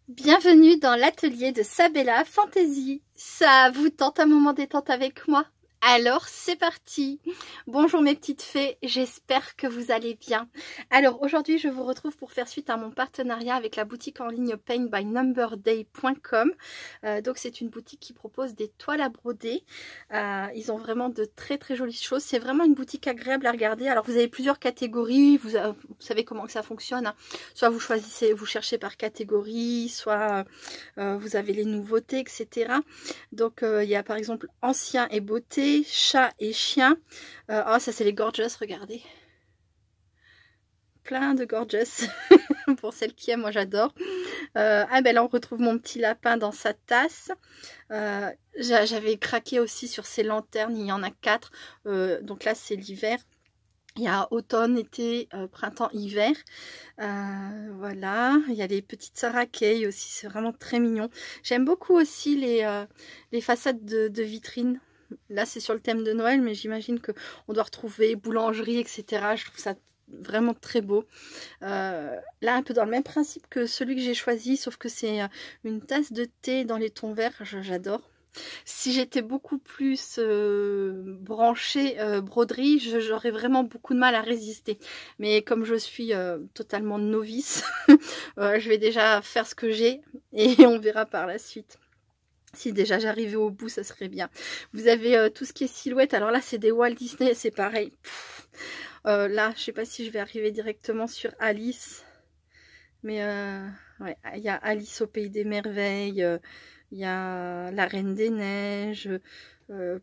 Bienvenue dans l'atelier de Sabella Fantasy. Ça vous tente un moment détente avec moi? Alors c'est parti. Bonjour mes petites fées, j'espère que vous allez bien. Alors aujourd'hui je vous retrouve pour faire suite à mon partenariat avec la boutique en ligne paintbynumberday.com. Donc c'est une boutique qui propose des toiles à broder. Ils ont vraiment de très jolies choses. C'est vraiment une boutique agréable à regarder. Alors vous avez plusieurs catégories, vous savez comment que ça fonctionne, hein. Soit vous choisissez, vous cherchez par catégorie, soit vous avez les nouveautés, etc. Donc il y a par exemple ancien et beauté, chat et chien. Oh, ça c'est les gorgeous, regardez. Plein de gorgeous. Pour celles qui aiment, moi j'adore. Ah ben là on retrouve mon petit lapin dans sa tasse. J'avais craqué aussi sur ces lanternes, il y en a 4. Donc là c'est l'hiver. Il y a automne, été, printemps, hiver. Voilà, il y a les petites Sarah Kay aussi, c'est vraiment très mignon. J'aime beaucoup aussi les façades de vitrines. Là, c'est sur le thème de Noël, mais j'imagine qu'on doit retrouver boulangerie, etc. Je trouve ça vraiment très beau. Là, un peu dans le même principe que celui que j'ai choisi, sauf que c'est une tasse de thé dans les tons verts. J'adore. Si j'étais beaucoup plus branchée broderie, j'aurais vraiment beaucoup de mal à résister. Mais comme je suis totalement novice, je vais déjà faire ce que j'ai et on verra par la suite. Si déjà j'arrivais au bout, ça serait bien. Vous avez tout ce qui est silhouette. Alors là, c'est des Walt Disney, c'est pareil. Là, je sais pas si je vais arriver directement sur Alice. Mais ouais, il y a Alice au Pays des Merveilles. Il y a la Reine des Neiges,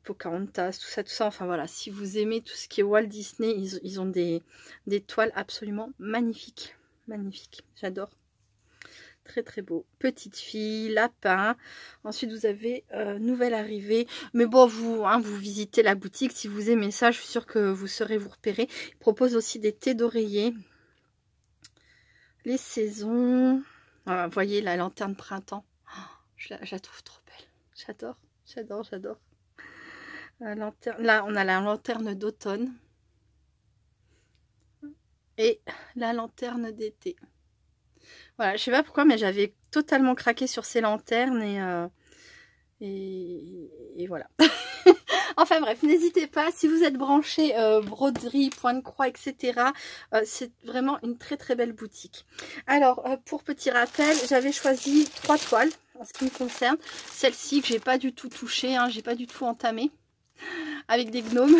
Pocahontas, tout ça. Enfin voilà, si vous aimez tout ce qui est Walt Disney, ils ont des toiles absolument magnifiques. Magnifiques, j'adore. Très beau. Petite fille, lapin. Ensuite, vous avez nouvelle arrivée. Mais bon, vous visitez la boutique. Si vous aimez ça, je suis sûre que vous saurez vous repérer. Ils proposent aussi des thés d'oreiller. Les saisons. Voilà, vous voyez la lanterne printemps. Je la trouve trop belle. J'adore. Là, on a la lanterne d'automne. Et la lanterne d'été. Voilà, je sais pas pourquoi, mais j'avais totalement craqué sur ces lanternes et voilà. Enfin bref, n'hésitez pas, si vous êtes branché broderie, point de croix, etc. C'est vraiment une très belle boutique. Alors, pour petit rappel, j'avais choisi 3 toiles en ce qui me concerne. Celle-ci que j'ai pas du tout touchée, hein, j'ai pas du tout entamé. Avec des gnomes.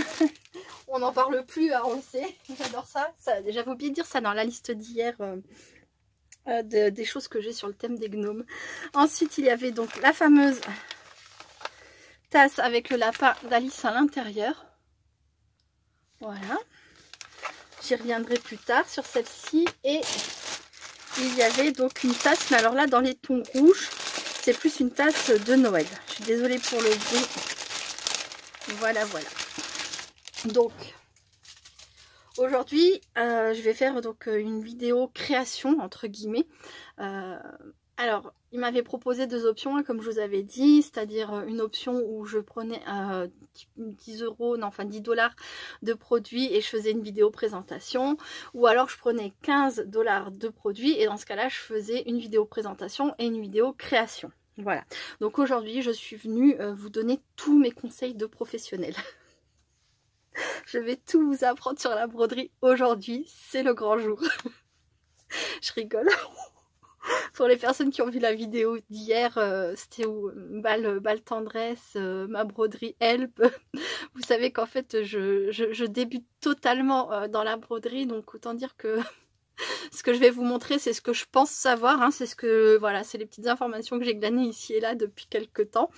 On n'en parle plus, hein, on le sait. J'adore ça. J'avais oublié de dire ça dans la liste d'hier. Des choses que j'ai sur le thème des gnomes. Ensuite, il y avait donc la fameuse tasse avec le lapin d'Alice à l'intérieur. Voilà. J'y reviendrai plus tard sur celle-ci. Et il y avait donc une tasse, mais alors là, dans les tons rouges, c'est plus une tasse de Noël. Je suis désolée pour le bruit. Voilà. Donc, aujourd'hui, je vais faire donc une vidéo création, entre guillemets. Alors, il m'avait proposé 2 options, hein, comme je vous avais dit, c'est-à-dire une option où je prenais 10 euros, non, enfin 10 $ de produits et je faisais une vidéo présentation, ou alors je prenais 15 $ de produits et dans ce cas-là, je faisais une vidéo présentation et une vidéo création. Voilà. Donc aujourd'hui, je suis venue vous donner tous mes conseils de professionnels. Je vais tout vous apprendre sur la broderie aujourd'hui, c'est le grand jour. Je rigole. Pour les personnes qui ont vu la vidéo d'hier, c'était où balle tendresse, ma broderie help. Vous savez qu'en fait je débute totalement dans la broderie, donc autant dire que ce que je vais vous montrer, c'est ce que je pense savoir, hein, c'est ce que voilà, c'est les petites informations que j'ai glanées ici et là depuis quelques temps.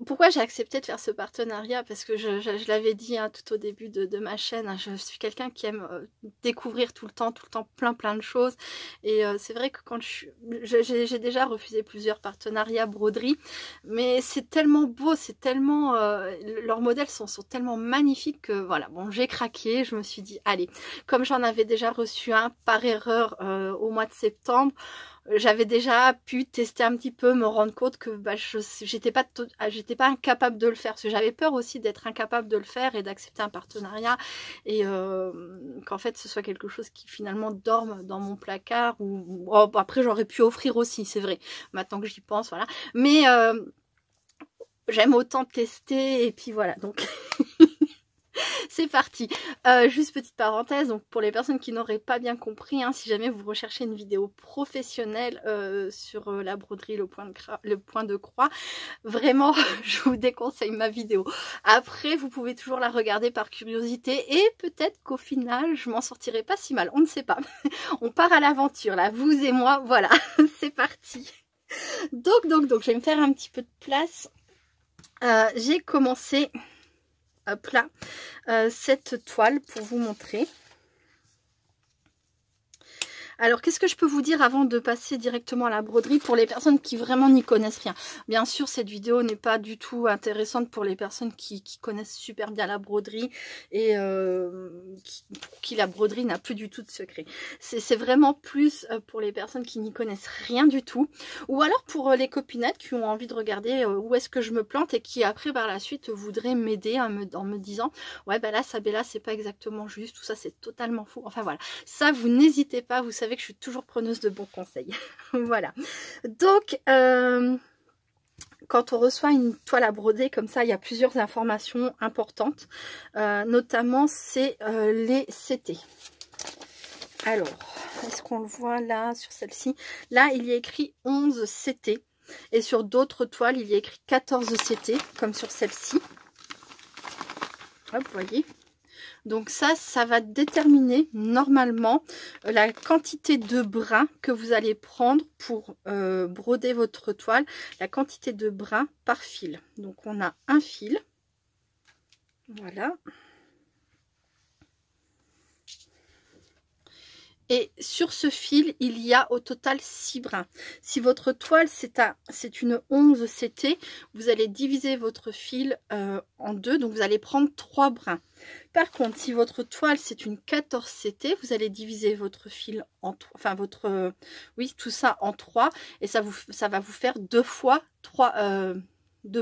Pourquoi j'ai accepté de faire ce partenariat? Parce que je l'avais dit, hein, tout au début de ma chaîne, hein, je suis quelqu'un qui aime découvrir tout le temps plein de choses. Et c'est vrai que quand j'ai déjà refusé plusieurs partenariats broderie, mais c'est tellement beau, c'est tellement leurs modèles sont tellement magnifiques que voilà, bon, j'ai craqué. Je me suis dit allez, comme j'en avais déjà reçu un par erreur au mois de septembre, j'avais déjà pu tester un petit peu, me rendre compte que bah, j'étais pas incapable de le faire, parce que j'avais peur aussi d'être incapable de le faire et d'accepter un partenariat et qu'en fait ce soit quelque chose qui finalement dorme dans mon placard ou oh, après j'aurais pu offrir aussi, c'est vrai, maintenant que j'y pense, voilà, mais j'aime autant tester et puis voilà, donc c'est parti. Juste petite parenthèse, donc pour les personnes qui n'auraient pas bien compris, hein, si jamais vous recherchez une vidéo professionnelle sur la broderie, le point de croix, vraiment je vous déconseille ma vidéo. Après vous pouvez toujours la regarder par curiosité et peut-être qu'au final je m'en sortirai pas si mal, on ne sait pas. On part à l'aventure là, vous et moi, voilà, c'est parti. Donc je vais me faire un petit peu de place. J'ai commencé hop là, cette toile pour vous montrer. Alors, qu'est-ce que je peux vous dire avant de passer directement à la broderie pour les personnes qui vraiment n'y connaissent rien? Bien sûr, cette vidéo n'est pas du tout intéressante pour les personnes qui connaissent super bien la broderie et qui la broderie n'a plus du tout de secret. C'est vraiment plus pour les personnes qui n'y connaissent rien du tout ou alors pour les copinettes qui ont envie de regarder où est-ce que je me plante et qui après par la suite voudraient m'aider en me disant ouais bah là Sabella c'est pas exactement juste, tout ça c'est totalement faux. Enfin voilà, ça vous n'hésitez pas, vous savez que je suis toujours preneuse de bons conseils. Voilà. Donc, quand on reçoit une toile à broder comme ça, il y a plusieurs informations importantes. Notamment, c'est les CT. Alors, est-ce qu'on le voit là, sur celle-ci? Là, il y a écrit 11 CT. Et sur d'autres toiles, il y a écrit 14 CT, comme sur celle-ci. Hop, vous voyez. Donc ça va déterminer normalement la quantité de brins que vous allez prendre pour broder votre toile, la quantité de brins par fil. Donc on a un fil, voilà. Et sur ce fil, il y a au total 6 brins. Si votre toile, c'est une 11 CT, vous allez diviser votre fil en deux, donc vous allez prendre 3 brins. Par contre, si votre toile, c'est une 14 CT, vous allez diviser votre fil en 3, enfin oui, tout ça en 3, et ça va vous faire 3 fois 2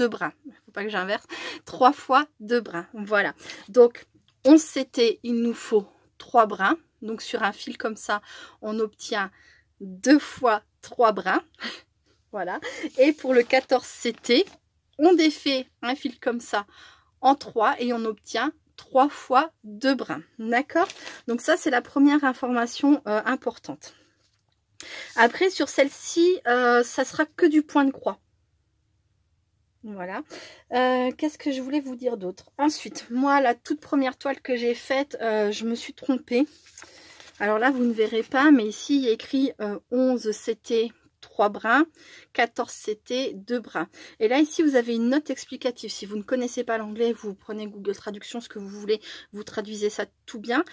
brins. Il ne faut pas que j'inverse. 3 fois 2 brins. Voilà. Donc, 11 CT, il nous faut 3 brins. Donc, sur un fil comme ça, on obtient 2 fois 3 brins. Voilà. Et pour le 14 CT, on défait un fil comme ça en 3 et on obtient 3 fois 2 brins. D'accord? Donc, ça, c'est la première information importante. Après, sur celle-ci, ça sera que du point de croix. Voilà. Qu'est-ce que je voulais vous dire d'autre? Ensuite, moi, la toute première toile que j'ai faite, je me suis trompée. Alors là, vous ne verrez pas, mais ici, il y a écrit 11 CT, 3 brins, 14 CT, 2 brins. Et là, ici, vous avez une note explicative. Si vous ne connaissez pas l'anglais, vous prenez Google Traduction, ce que vous voulez, vous traduisez ça tout bien.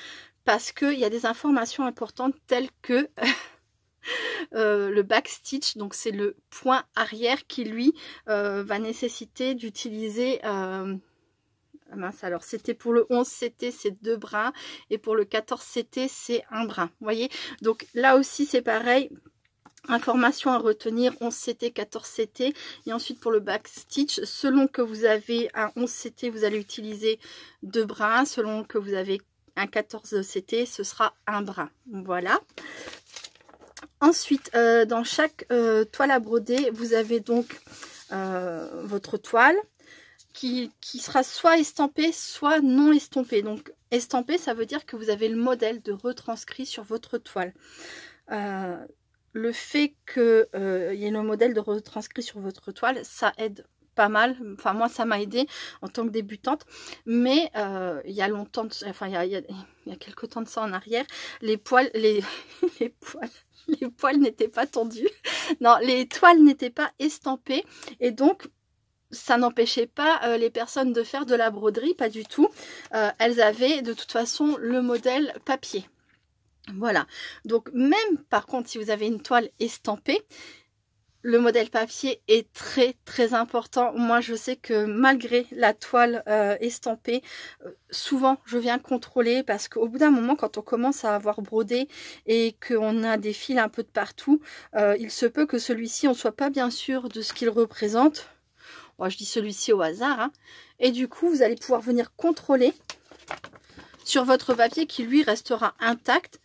Parce qu'il y a des informations importantes telles que... le backstitch, donc c'est le point arrière qui lui va nécessiter d'utiliser mince, alors c'était pour le 11 CT c'est 2 brins et pour le 14 CT c'est 1 brin, vous voyez. Donc là aussi c'est pareil, information à retenir, 11 CT, 14 CT. Et ensuite pour le backstitch, selon que vous avez un 11 CT vous allez utiliser 2 brins, selon que vous avez un 14 CT ce sera 1 brin. Voilà. Ensuite, dans chaque toile à broder, vous avez donc votre toile qui sera soit estampée, soit non estampée. Donc, estampée, ça veut dire que vous avez le modèle de retranscrit sur votre toile. Le fait qu'il y ait le modèle de retranscrit sur votre toile, ça aide pas mal. Enfin, moi, ça m'a aidé en tant que débutante. Mais il y a longtemps, enfin, il y a quelques temps de ça en arrière, les poils n'étaient pas tendus. Non, les toiles n'étaient pas estampées. Et donc, ça n'empêchait pas les personnes de faire de la broderie, pas du tout. Elles avaient de toute façon le modèle papier. Voilà. Donc, même par contre, si vous avez une toile estampée, le modèle papier est très très important. Moi je sais que malgré la toile estampée, souvent je viens contrôler parce qu'au bout d'un moment, quand on commence à avoir brodé et qu'on a des fils un peu de partout, il se peut que celui-ci on soit pas bien sûr de ce qu'il représente. Bon, je dis celui-ci au hasard, hein. Et du coup vous allez pouvoir venir contrôler sur votre papier qui lui restera intact,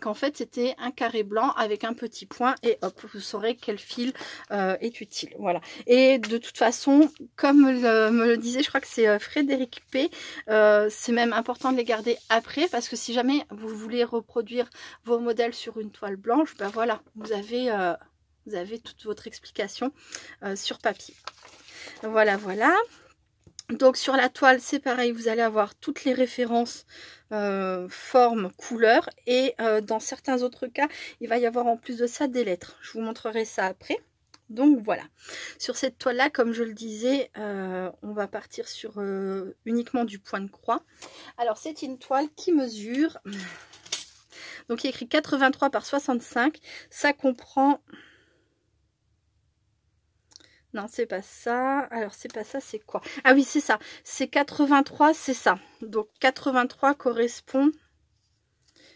qu'en fait c'était un carré blanc avec un petit point et hop, vous saurez quel fil est utile. Voilà. Et de toute façon, comme me le disait, je crois que c'est Frédéric P, c'est même important de les garder après parce que si jamais vous voulez reproduire vos modèles sur une toile blanche, ben voilà, vous avez toute votre explication sur papier. Voilà, voilà. Donc sur la toile c'est pareil, vous allez avoir toutes les références formes, couleurs et dans certains autres cas il va y avoir en plus de ça des lettres. Je vous montrerai ça après. Donc voilà, sur cette toile là comme je le disais, on va partir sur uniquement du point de croix. Alors c'est une toile qui mesure, donc il est écrit 83 par 65, ça comprend... Non, c'est pas ça. Alors, c'est pas ça, c'est quoi? Ah oui, c'est ça. C'est 83, c'est ça. Donc, 83 correspond...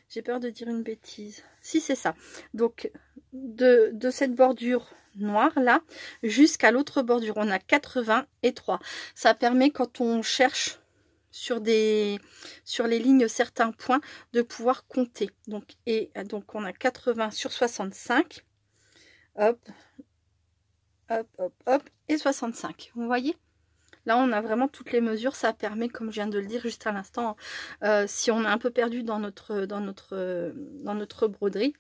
J'ai peur de dire une bêtise. Si, c'est ça. Donc, de cette bordure noire, là, jusqu'à l'autre bordure, on a 83. Ça permet, quand on cherche sur les lignes certains points, de pouvoir compter. Donc, on a 80 sur 65. Hop. Hop, hop, hop, et 65. Vous voyez? Là, on a vraiment toutes les mesures. Ça permet, comme je viens de le dire juste à l'instant, si on est un peu perdu dans notre broderie,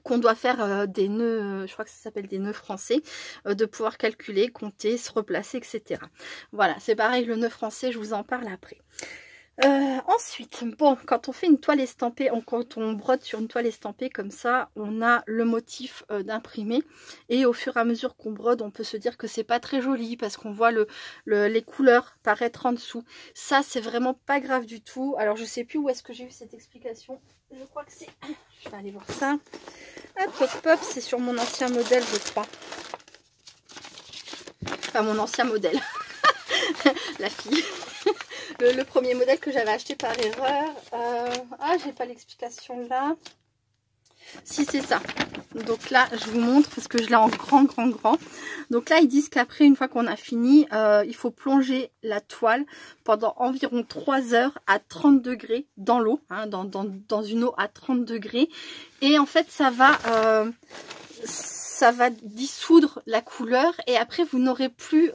qu'on doit faire des nœuds, je crois que ça s'appelle des nœuds français, de pouvoir calculer, compter, se replacer, etc. Voilà, c'est pareil, le nœud français, je vous en parle après. Ensuite, bon, quand on fait une toile estampée, quand on brode sur une toile estampée comme ça, on a le motif d'imprimé et au fur et à mesure qu'on brode, on peut se dire que c'est pas très joli parce qu'on voit les couleurs paraître en dessous. Ça, c'est vraiment pas grave du tout. Alors, je sais plus où est-ce que j'ai eu cette explication. Je crois que c'est... Je vais aller voir ça. Hop, hop, hop, c'est sur mon ancien modèle, je crois. Enfin, mon ancien modèle. La fille. Le premier modèle que j'avais acheté par erreur. Ah, j'ai pas l'explication là. Si, c'est ça. Donc là, je vous montre parce que je l'ai en grand. Donc là, ils disent qu'après, une fois qu'on a fini, il faut plonger la toile pendant environ 3 heures à 30 degrés dans l'eau, hein, dans une eau à 30 degrés. Et en fait, ça va dissoudre la couleur et après vous n'aurez plus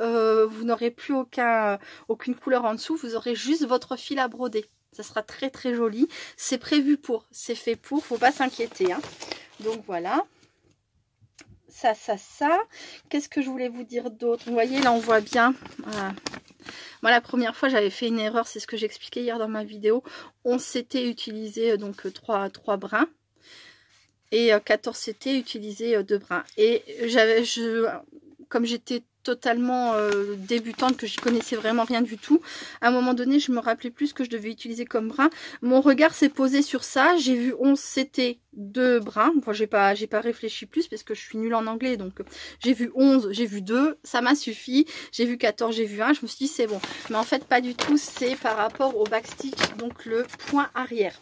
aucune couleur en dessous, vous aurez juste votre fil à broder. Ça sera très très joli, c'est prévu pour, c'est fait pour, faut pas s'inquiéter, hein. Donc voilà, ça. Qu'est-ce que je voulais vous dire d'autre? Vous voyez là on voit bien, moi la première fois j'avais fait une erreur, c'est ce que j'expliquais hier dans ma vidéo, on s'était utilisé donc 3 brins. Et 14 c'était utilisé 2 brins. Et comme j'étais totalement débutante, que je connaissais vraiment rien du tout, à un moment donné je me rappelais plus ce que je devais utiliser comme brin. Mon regard s'est posé sur ça, j'ai vu 11 c'était 2 brins. Enfin, j'ai pas réfléchi plus parce que je suis nulle en anglais, donc j'ai vu 11, j'ai vu 2, ça m'a suffi. J'ai vu 14, j'ai vu 1, je me suis dit c'est bon. Mais en fait pas du tout, c'est par rapport au backstitch, donc le point arrière,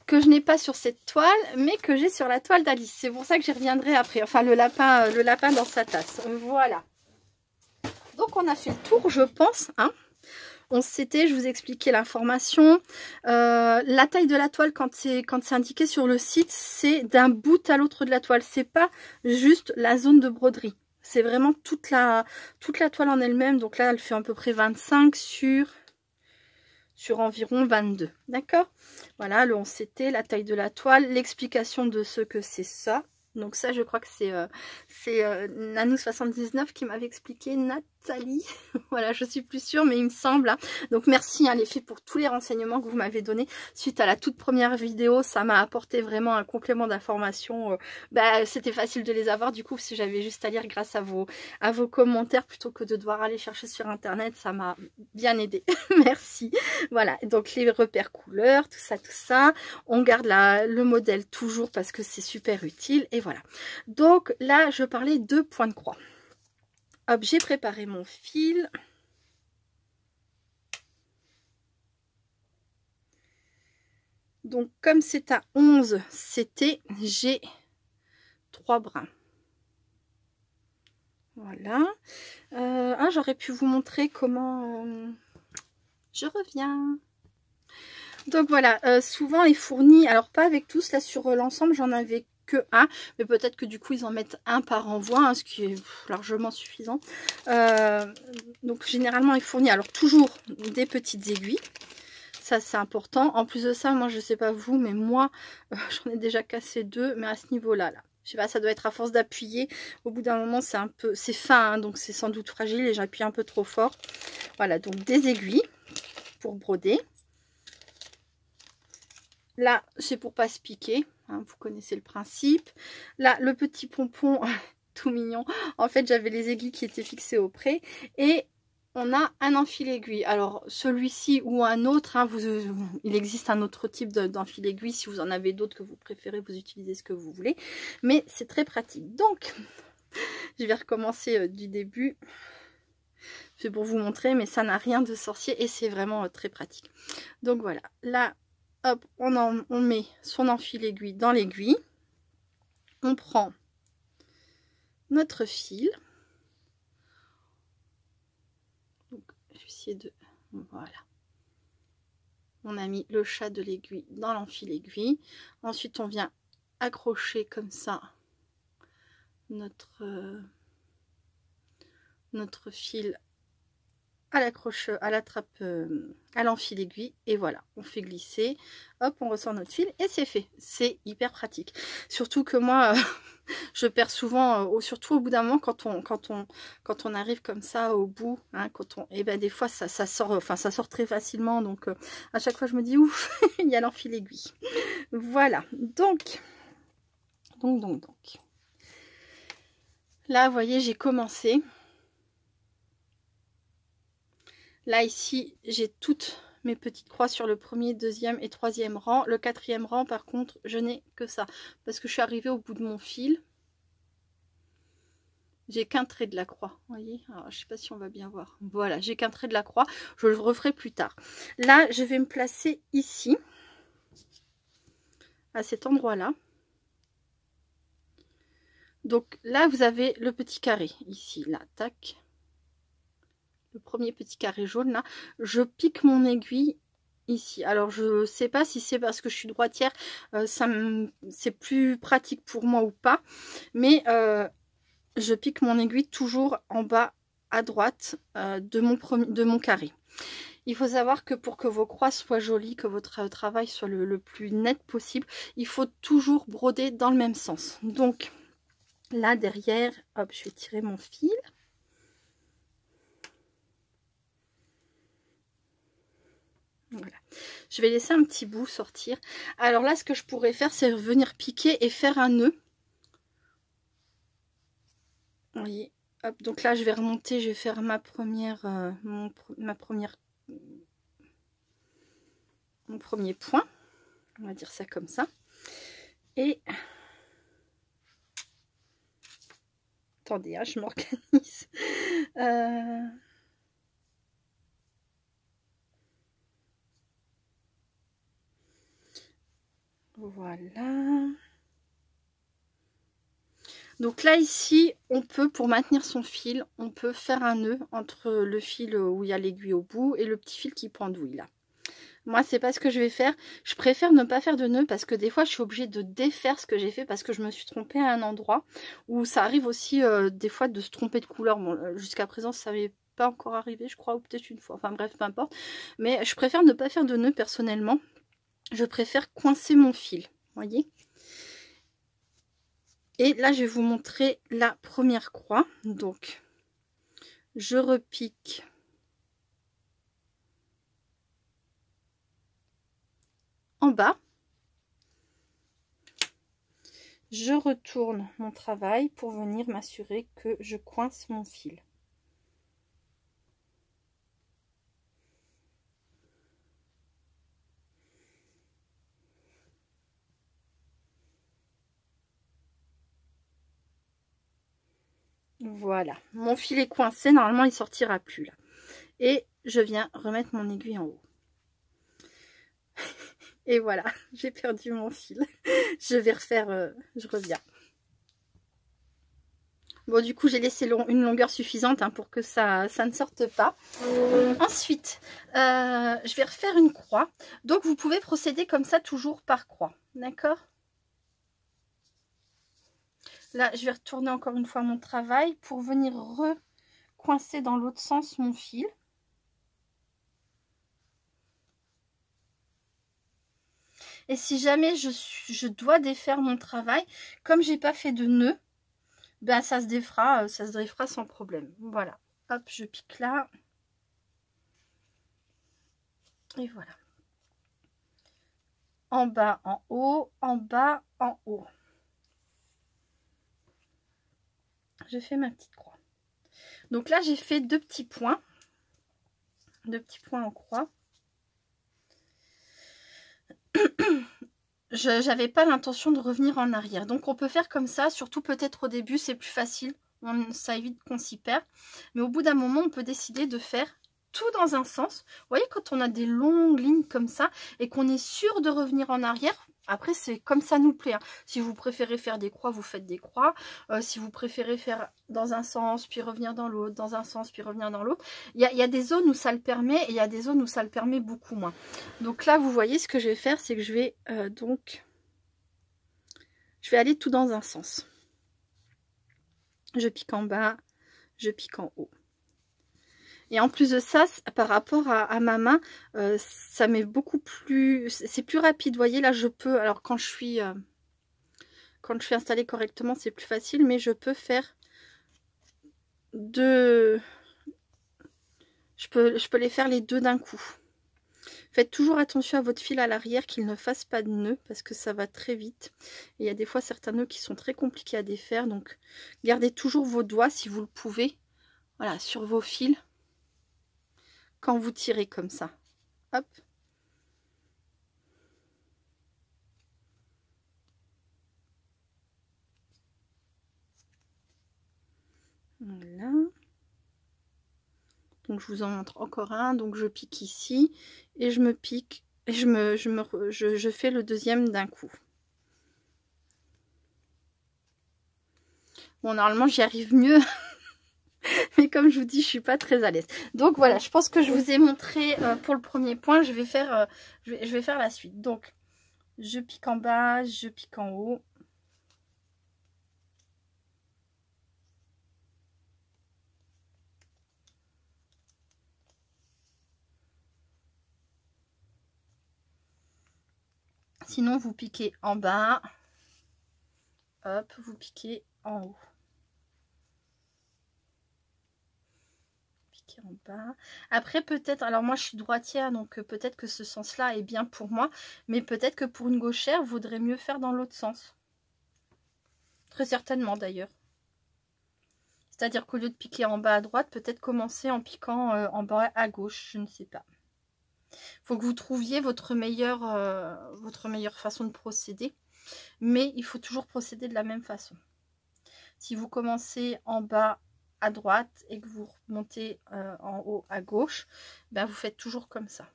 que je n'ai pas sur cette toile, mais que j'ai sur la toile d'Alice. C'est pour ça que j'y reviendrai après. Enfin, le lapin dans sa tasse. Voilà. Donc, on a fait le tour, je pense. Hein. Je vous expliquais l'information. La taille de la toile, quand c'est indiqué sur le site, c'est d'un bout à l'autre de la toile. C'est pas juste la zone de broderie. C'est vraiment toute la toile en elle-même. Donc là, elle fait à peu près 25 sur environ 22, d'accord? Voilà, le 11 c'était la taille de la toile, l'explication de ce que c'est ça. Donc ça, je crois que c'est Nanou79 qui m'avait expliqué, Nat, Italie. Voilà, je suis plus sûre, mais il me semble. Hein. Donc merci les filles pour tous les renseignements que vous m'avez donnés suite à la toute première vidéo. Ça m'a apporté vraiment un complément d'information. C'était facile de les avoir du coup, si j'avais juste à lire grâce à vos commentaires plutôt que de devoir aller chercher sur internet. Ça m'a bien aidé. Merci. Voilà, donc les repères couleurs, tout ça. On garde le modèle toujours parce que c'est super utile. Et voilà. Donc là, je parlais de points de croix. Hop, j'ai préparé mon fil. Donc, comme c'est à 11 CT, j'ai 3 brins. Voilà. J'aurais pu vous montrer comment... Je reviens. Donc voilà, souvent est fourni, alors pas avec tous, là sur l'ensemble j'en avais que un, mais peut-être que du coup ils en mettent un par envoi, hein, ce qui est largement suffisant. Donc généralement est fourni, alors toujours des petites aiguilles, ça c'est important. En plus de ça, moi je sais pas vous, mais moi j'en ai déjà cassé 2, mais à ce niveau-là, là. Je sais pas, ça doit être à force d'appuyer. Au bout d'un moment, c'est fin, hein, donc c'est sans doute fragile et j'appuie un peu trop fort. Voilà, donc des aiguilles pour broder. Là, c'est pour pas se piquer, hein, vous connaissez le principe. Là, le petit pompon, tout mignon. En fait, j'avais les aiguilles qui étaient fixées au près. Et on a un enfil aiguille. Alors, celui-ci ou un autre, hein, il existe un autre type d'enfil aiguille. Si vous en avez d'autres que vous préférez, vous utilisez ce que vous voulez. Mais c'est très pratique. Donc, je vais recommencer du début. C'est pour vous montrer, mais ça n'a rien de sorcier et c'est vraiment très pratique. Donc voilà, là, hop, on met son enfil aiguille dans l'aiguille. On prend notre fil. Donc, je vais essayer de... Voilà. On a mis le chat de l'aiguille dans l'enfil aiguille. Ensuite, on vient accrocher comme ça notre fil à l'accroche, à la trappe, à l'enfil aiguille, et voilà, on fait glisser, hop, on ressort notre fil et c'est fait. C'est hyper pratique. Surtout que moi, je perds souvent, surtout au bout d'un moment, quand on arrive comme ça au bout, hein, et ben des fois ça sort, enfin ça sort très facilement, donc à chaque fois je me dis ouf, il y a l'enfil aiguille. Voilà, donc. Là, vous voyez, j'ai commencé. Là, ici, j'ai toutes mes petites croix sur le premier, deuxième et troisième rang. Le quatrième rang, par contre, je n'ai que ça. Parce que je suis arrivée au bout de mon fil. J'ai qu'un trait de la croix. Vous voyez? Alors, je ne sais pas si on va bien voir. Voilà, j'ai qu'un trait de la croix. Je le referai plus tard. Là, je vais me placer ici. À cet endroit-là. Donc là, vous avez le petit carré. Ici, là, tac. Le premier petit carré jaune là, je pique mon aiguille ici. Alors je sais pas si c'est parce que je suis droitière, c'est plus pratique pour moi ou pas, mais je pique mon aiguille toujours en bas à droite de mon carré. Il faut savoir que pour que vos croix soient jolies, que votre travail soit le plus net possible, il faut toujours broder dans le même sens. Donc là derrière, hop, je vais tirer mon fil. Voilà. Je vais laisser un petit bout sortir. Alors là, ce que je pourrais faire, c'est venir piquer et faire un nœud. Vous voyez, hop, donc là, je vais remonter, je vais faire mon premier point. On va dire ça comme ça. Et... Attendez, hein, je m'organise. Voilà. Donc là, ici, on peut, pour maintenir son fil, on peut faire un nœud entre le fil où il y a l'aiguille au bout et le petit fil qui pendouille là. Moi, c'est pas ce que je vais faire. Je préfère ne pas faire de nœud parce que des fois, je suis obligée de défaire ce que j'ai fait parce que je me suis trompée à un endroit où ça arrive aussi des fois de se tromper de couleur. Bon, jusqu'à présent, ça m'est pas encore arrivé, je crois, ou peut-être une fois. Enfin bref, peu importe. Mais je préfère ne pas faire de nœud personnellement. Je préfère coincer mon fil, voyez. Et là, je vais vous montrer la première croix. Donc, je repique en bas, je retourne mon travail pour venir m'assurer que je coince mon fil. Voilà, mon fil est coincé, normalement il sortira plus là. Et je viens remettre mon aiguille en haut. Et voilà, j'ai perdu mon fil. Je vais refaire, je reviens. Bon, du coup, j'ai laissé une longueur suffisante hein, pour que ça ne sorte pas. Ensuite, je vais refaire une croix. Donc, vous pouvez procéder comme ça, toujours par croix. D'accord? Là, je vais retourner encore une fois mon travail pour venir recoincer dans l'autre sens mon fil. Et si jamais je dois défaire mon travail, comme j'ai pas fait de nœud, ben ça se défera sans problème. Voilà. Hop, je pique là. Et voilà. En bas, en haut, en bas, en haut. Je fais ma petite croix. Donc là, j'ai fait deux petits points en croix. J'avais pas l'intention de revenir en arrière. Donc on peut faire comme ça, surtout peut-être au début, c'est plus facile. Ça évite qu'on s'y perd. Mais au bout d'un moment, on peut décider de faire tout dans un sens. Vous voyez, quand on a des longues lignes comme ça et qu'on est sûr de revenir en arrière, après c'est comme ça nous plaît. Hein. Si vous préférez faire des croix, vous faites des croix. Si vous préférez faire dans un sens, puis revenir dans l'autre, dans un sens, puis revenir dans l'autre. Il y a des zones où ça le permet et il y a des zones où ça le permet beaucoup moins. Donc là, vous voyez, ce que je vais faire, c'est que je vais je vais aller tout dans un sens. Je pique en bas, je pique en haut. Et en plus de ça, par rapport à ma main, ça m'est beaucoup plus... C'est plus rapide, vous voyez, là je peux... Alors quand je suis installée correctement, c'est plus facile, mais je peux faire deux... Je peux les faire les deux d'un coup. Faites toujours attention à votre fil à l'arrière, qu'il ne fasse pas de nœud, parce que ça va très vite. Et il y a des fois certains nœuds qui sont très compliqués à défaire, donc gardez toujours vos doigts, si vous le pouvez, voilà, sur vos fils. Quand vous tirez comme ça, hop. Voilà. Donc je vous en montre encore un. Donc je pique ici et je me pique et je fais le deuxième d'un coup. Bon, normalement j'y arrive mieux. Mais comme je vous dis, je suis pas très à l'aise. Donc voilà, je pense que je vous ai montré pour le premier point. Je vais faire la suite. Donc je pique en bas, je pique en haut. Sinon, vous piquez en bas. Hop, vous piquez en haut. En bas. Après peut-être, alors moi je suis droitière donc peut-être que ce sens là est bien pour moi, mais peut-être que pour une gauchère il vaudrait mieux faire dans l'autre sens, très certainement d'ailleurs, c'est à dire qu'au lieu de piquer en bas à droite, peut-être commencer en piquant en bas à gauche, je ne sais pas. Faut que vous trouviez votre meilleure façon de procéder, mais il faut toujours procéder de la même façon. Si vous commencez en bas à droite et que vous remontez en haut à gauche, ben vous faites toujours comme ça.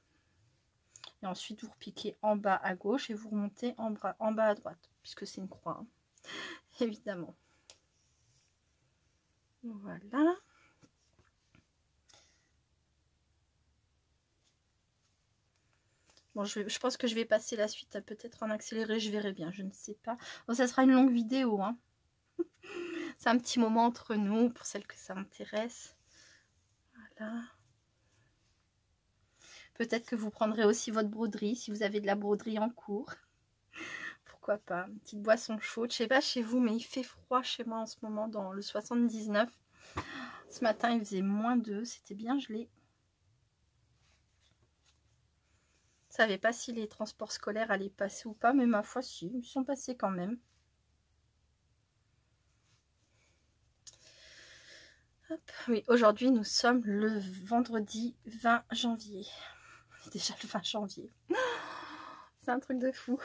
Et ensuite vous repiquez en bas à gauche et vous remontez en bas à droite, puisque c'est une croix, hein, évidemment. Voilà. Bon, je pense que je vais passer la suite peut-être en accéléré, je verrai bien, je ne sais pas. Bon, ça sera une longue vidéo, hein. C'est un petit moment entre nous pour celles que ça intéresse. Voilà. Peut-être que vous prendrez aussi votre broderie si vous avez de la broderie en cours. Pourquoi pas, une petite boisson chaude. Je sais pas chez vous, mais il fait froid chez moi en ce moment dans le 79. Ce matin, il faisait -2. C'était bien gelé. Je ne savais pas si les transports scolaires allaient passer ou pas, mais ma foi, si, ils sont passés quand même. Hop. Oui, aujourd'hui, nous sommes le vendredi 20 janvier. Déjà le 20 janvier. C'est un truc de fou.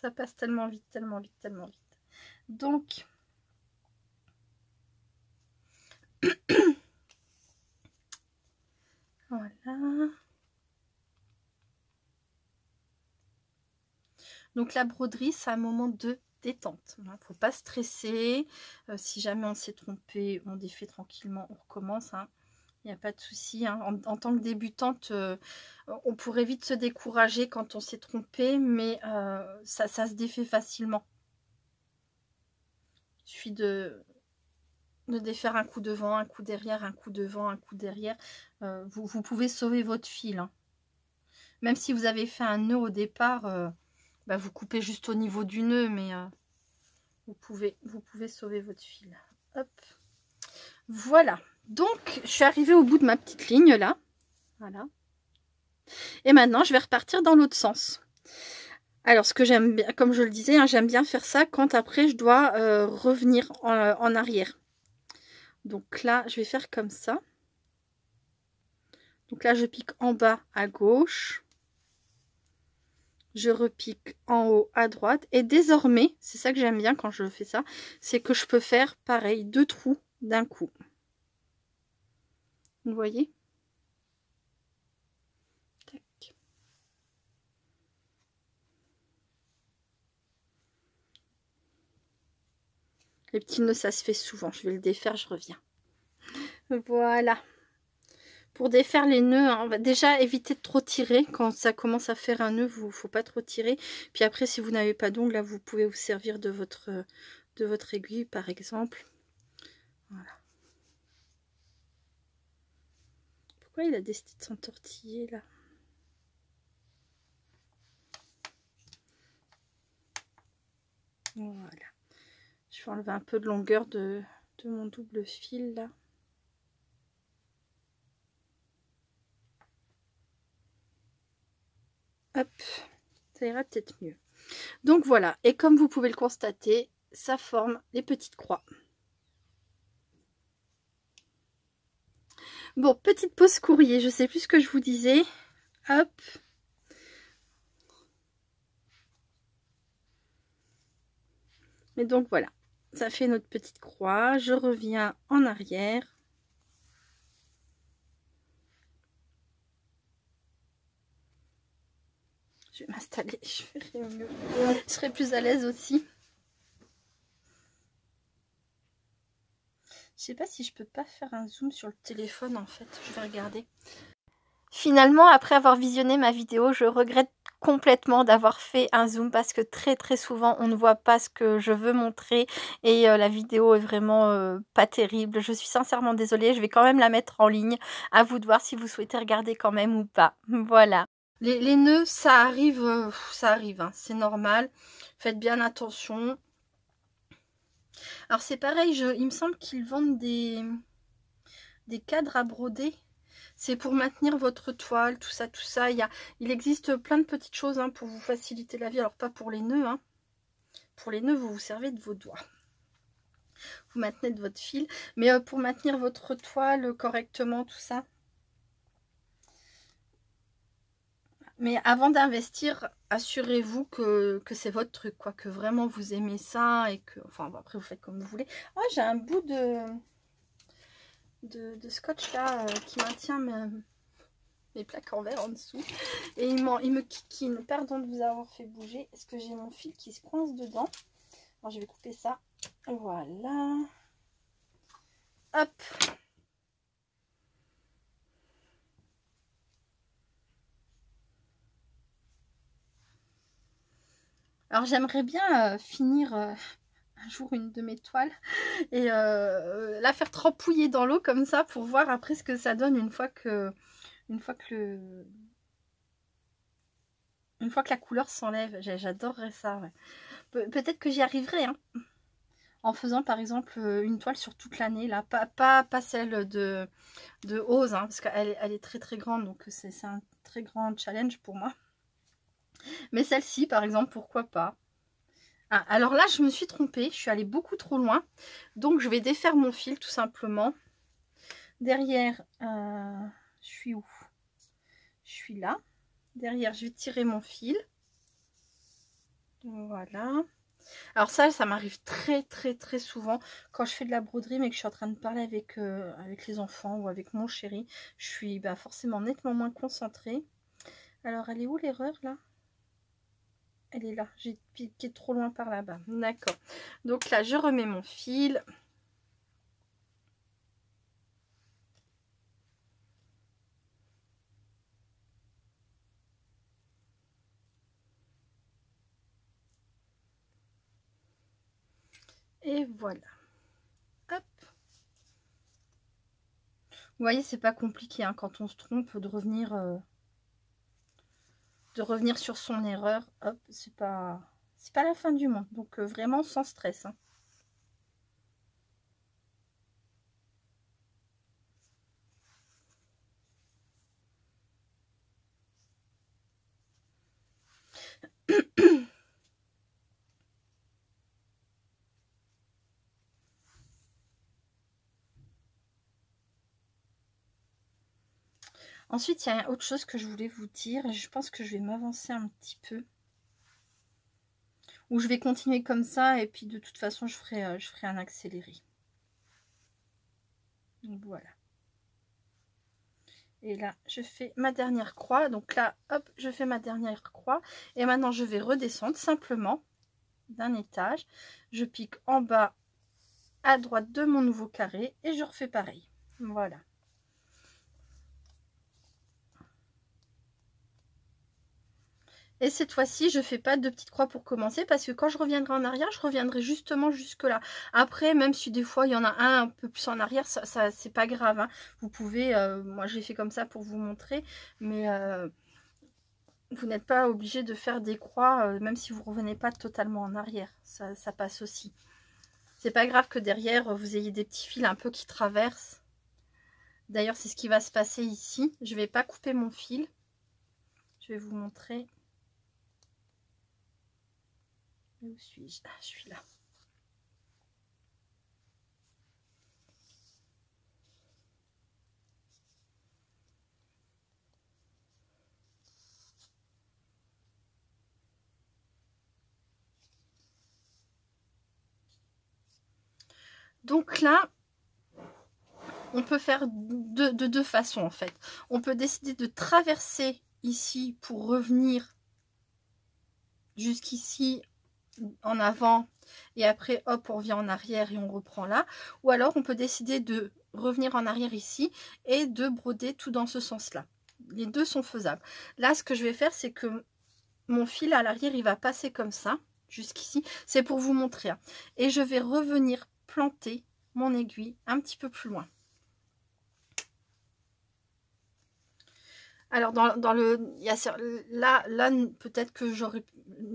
Ça passe tellement vite, tellement vite, tellement vite. Donc, voilà. Donc la broderie, c'est un moment de détente. Il ne faut pas stresser. Si jamais on s'est trompé, on défait tranquillement, on recommence. Hein. Il n'y a pas de souci. Hein. En tant que débutante, on pourrait vite se décourager quand on s'est trompé, mais ça se défait facilement. Il suffit de défaire un coup devant, un coup derrière, un coup devant, un coup derrière. Vous pouvez sauver votre fil. Hein. Même si vous avez fait un nœud au départ, bah, vous coupez juste au niveau du nœud, mais vous pouvez sauver votre fil. Hop. Voilà. Donc, je suis arrivée au bout de ma petite ligne là. Voilà. Et maintenant, je vais repartir dans l'autre sens. Alors, ce que j'aime bien, comme je le disais, hein, j'aime bien faire ça quand après je dois revenir en arrière. Donc là, je vais faire comme ça. Donc là, je pique en bas à gauche. Je repique en haut à droite. Et désormais, c'est ça que j'aime bien quand je fais ça, c'est que je peux faire pareil, 2 trous d'un coup. Vous voyez? Tac. Les petits nœuds, ça se fait souvent. Je vais le défaire, je reviens. Voilà. Pour défaire les nœuds, hein, on va déjà éviter de trop tirer. Quand ça commence à faire un nœud, il ne faut pas trop tirer. Puis après, si vous n'avez pas d'ongles, là, vous pouvez vous servir de votre aiguille, par exemple. Voilà. Pourquoi il a décidé de s'entortiller, là? Voilà. Je vais enlever un peu de longueur de mon double fil, là. Hop, ça ira peut-être mieux. Donc voilà, et comme vous pouvez le constater, ça forme les petites croix. Bon, petite pause courrier, je sais plus ce que je vous disais. Hop. Mais donc voilà, ça fait notre petite croix. Je reviens en arrière. Je vais m'installer, je ferai mieux. Je serai plus à l'aise aussi. Je sais pas si je peux pas faire un zoom sur le téléphone en fait. Je vais regarder. Finalement, après avoir visionné ma vidéo, je regrette complètement d'avoir fait un zoom parce que très souvent on ne voit pas ce que je veux montrer et la vidéo est vraiment pas terrible. Je suis sincèrement désolée, je vais quand même la mettre en ligne. À vous de voir si vous souhaitez regarder quand même ou pas. Voilà. Les nœuds, ça arrive, hein, c'est normal. Faites bien attention. Alors c'est pareil, il me semble qu'ils vendent des cadres à broder. C'est pour maintenir votre toile, tout ça, tout ça. Il existe plein de petites choses hein, pour vous faciliter la vie. Alors pas pour les nœuds. Hein. Pour les nœuds, vous vous servez de vos doigts. Vous maintenez de votre fil. Mais pour maintenir votre toile correctement, tout ça. Mais avant d'investir, assurez-vous que c'est votre truc, quoi. Que vraiment vous aimez ça et que... Enfin, bon, après, vous faites comme vous voulez. Oh, j'ai un bout de scotch là qui maintient mes plaques en verre en dessous. Et il me kikine. Pardon de vous avoir fait bouger. Est-ce que j'ai mon fil qui se coince dedans? Alors, je vais couper ça. Voilà. Hop. Alors j'aimerais bien finir un jour une de mes toiles et la faire trempouiller dans l'eau comme ça pour voir après ce que ça donne une fois que la couleur s'enlève. J'adorerais ça. Ouais. Peut-être que j'y arriverai. Hein. en faisant par exemple une toile sur toute l'année, là, pas celle de Ose, hein, parce qu'elle elle est très très grande, donc c'est un très grand challenge pour moi. Mais celle-ci, par exemple, pourquoi pas? Ah, alors là, je me suis trompée, je suis allée beaucoup trop loin, donc je vais défaire mon fil tout simplement. Derrière, je suis où? Je suis là. Derrière, je vais tirer mon fil. Voilà. Alors ça m'arrive très très très souvent quand je fais de la broderie mais que je suis en train de parler avec les enfants ou avec mon chéri. Je suis forcément nettement moins concentrée. Alors elle est où l'erreur là? Elle est là, j'ai piqué trop loin par là-bas. D'accord. Donc là je remets mon fil. Et voilà. Hop. Vous voyez, c'est pas compliqué hein, quand on se trompe de revenir sur son erreur. Hop, c'est pas la fin du monde. Donc vraiment sans stress. Hein. Ensuite, il y a autre chose que je voulais vous dire. Et je pense que je vais m'avancer un petit peu. Ou je vais continuer comme ça. Et puis, de toute façon, je ferai un accéléré. Donc, voilà. Et là, je fais ma dernière croix. Donc là, hop, je fais ma dernière croix. Et maintenant, je vais redescendre simplement d'un étage. Je pique en bas à droite de mon nouveau carré. Et je refais pareil. Voilà. Et cette fois-ci, je fais pas de petites croix pour commencer parce que quand je reviendrai en arrière, je reviendrai justement jusque là. Après, même si des fois il y en a un peu plus en arrière, ça c'est pas grave. Hein. Vous pouvez, moi j'ai fait comme ça pour vous montrer, mais vous n'êtes pas obligé de faire des croix, même si vous revenez pas totalement en arrière. Ça passe aussi. C'est pas grave que derrière vous ayez des petits fils un peu qui traversent. D'ailleurs, c'est ce qui va se passer ici. Je vais pas couper mon fil. Je vais vous montrer. Où suis-je? Ah, je suis là. Donc là, on peut faire de deux façons en fait. On peut décider de traverser ici pour revenir jusqu'ici en avant et après hop on revient en arrière et on reprend là. Ou alors on peut décider de revenir en arrière ici et de broder tout dans ce sens là. Les deux sont faisables. Là ce que je vais faire c'est que mon fil à l'arrière il va passer comme ça jusqu'ici. C'est pour vous montrer. Hein. Et je vais revenir planter mon aiguille un petit peu plus loin. Alors dans le, il y a, là peut-être que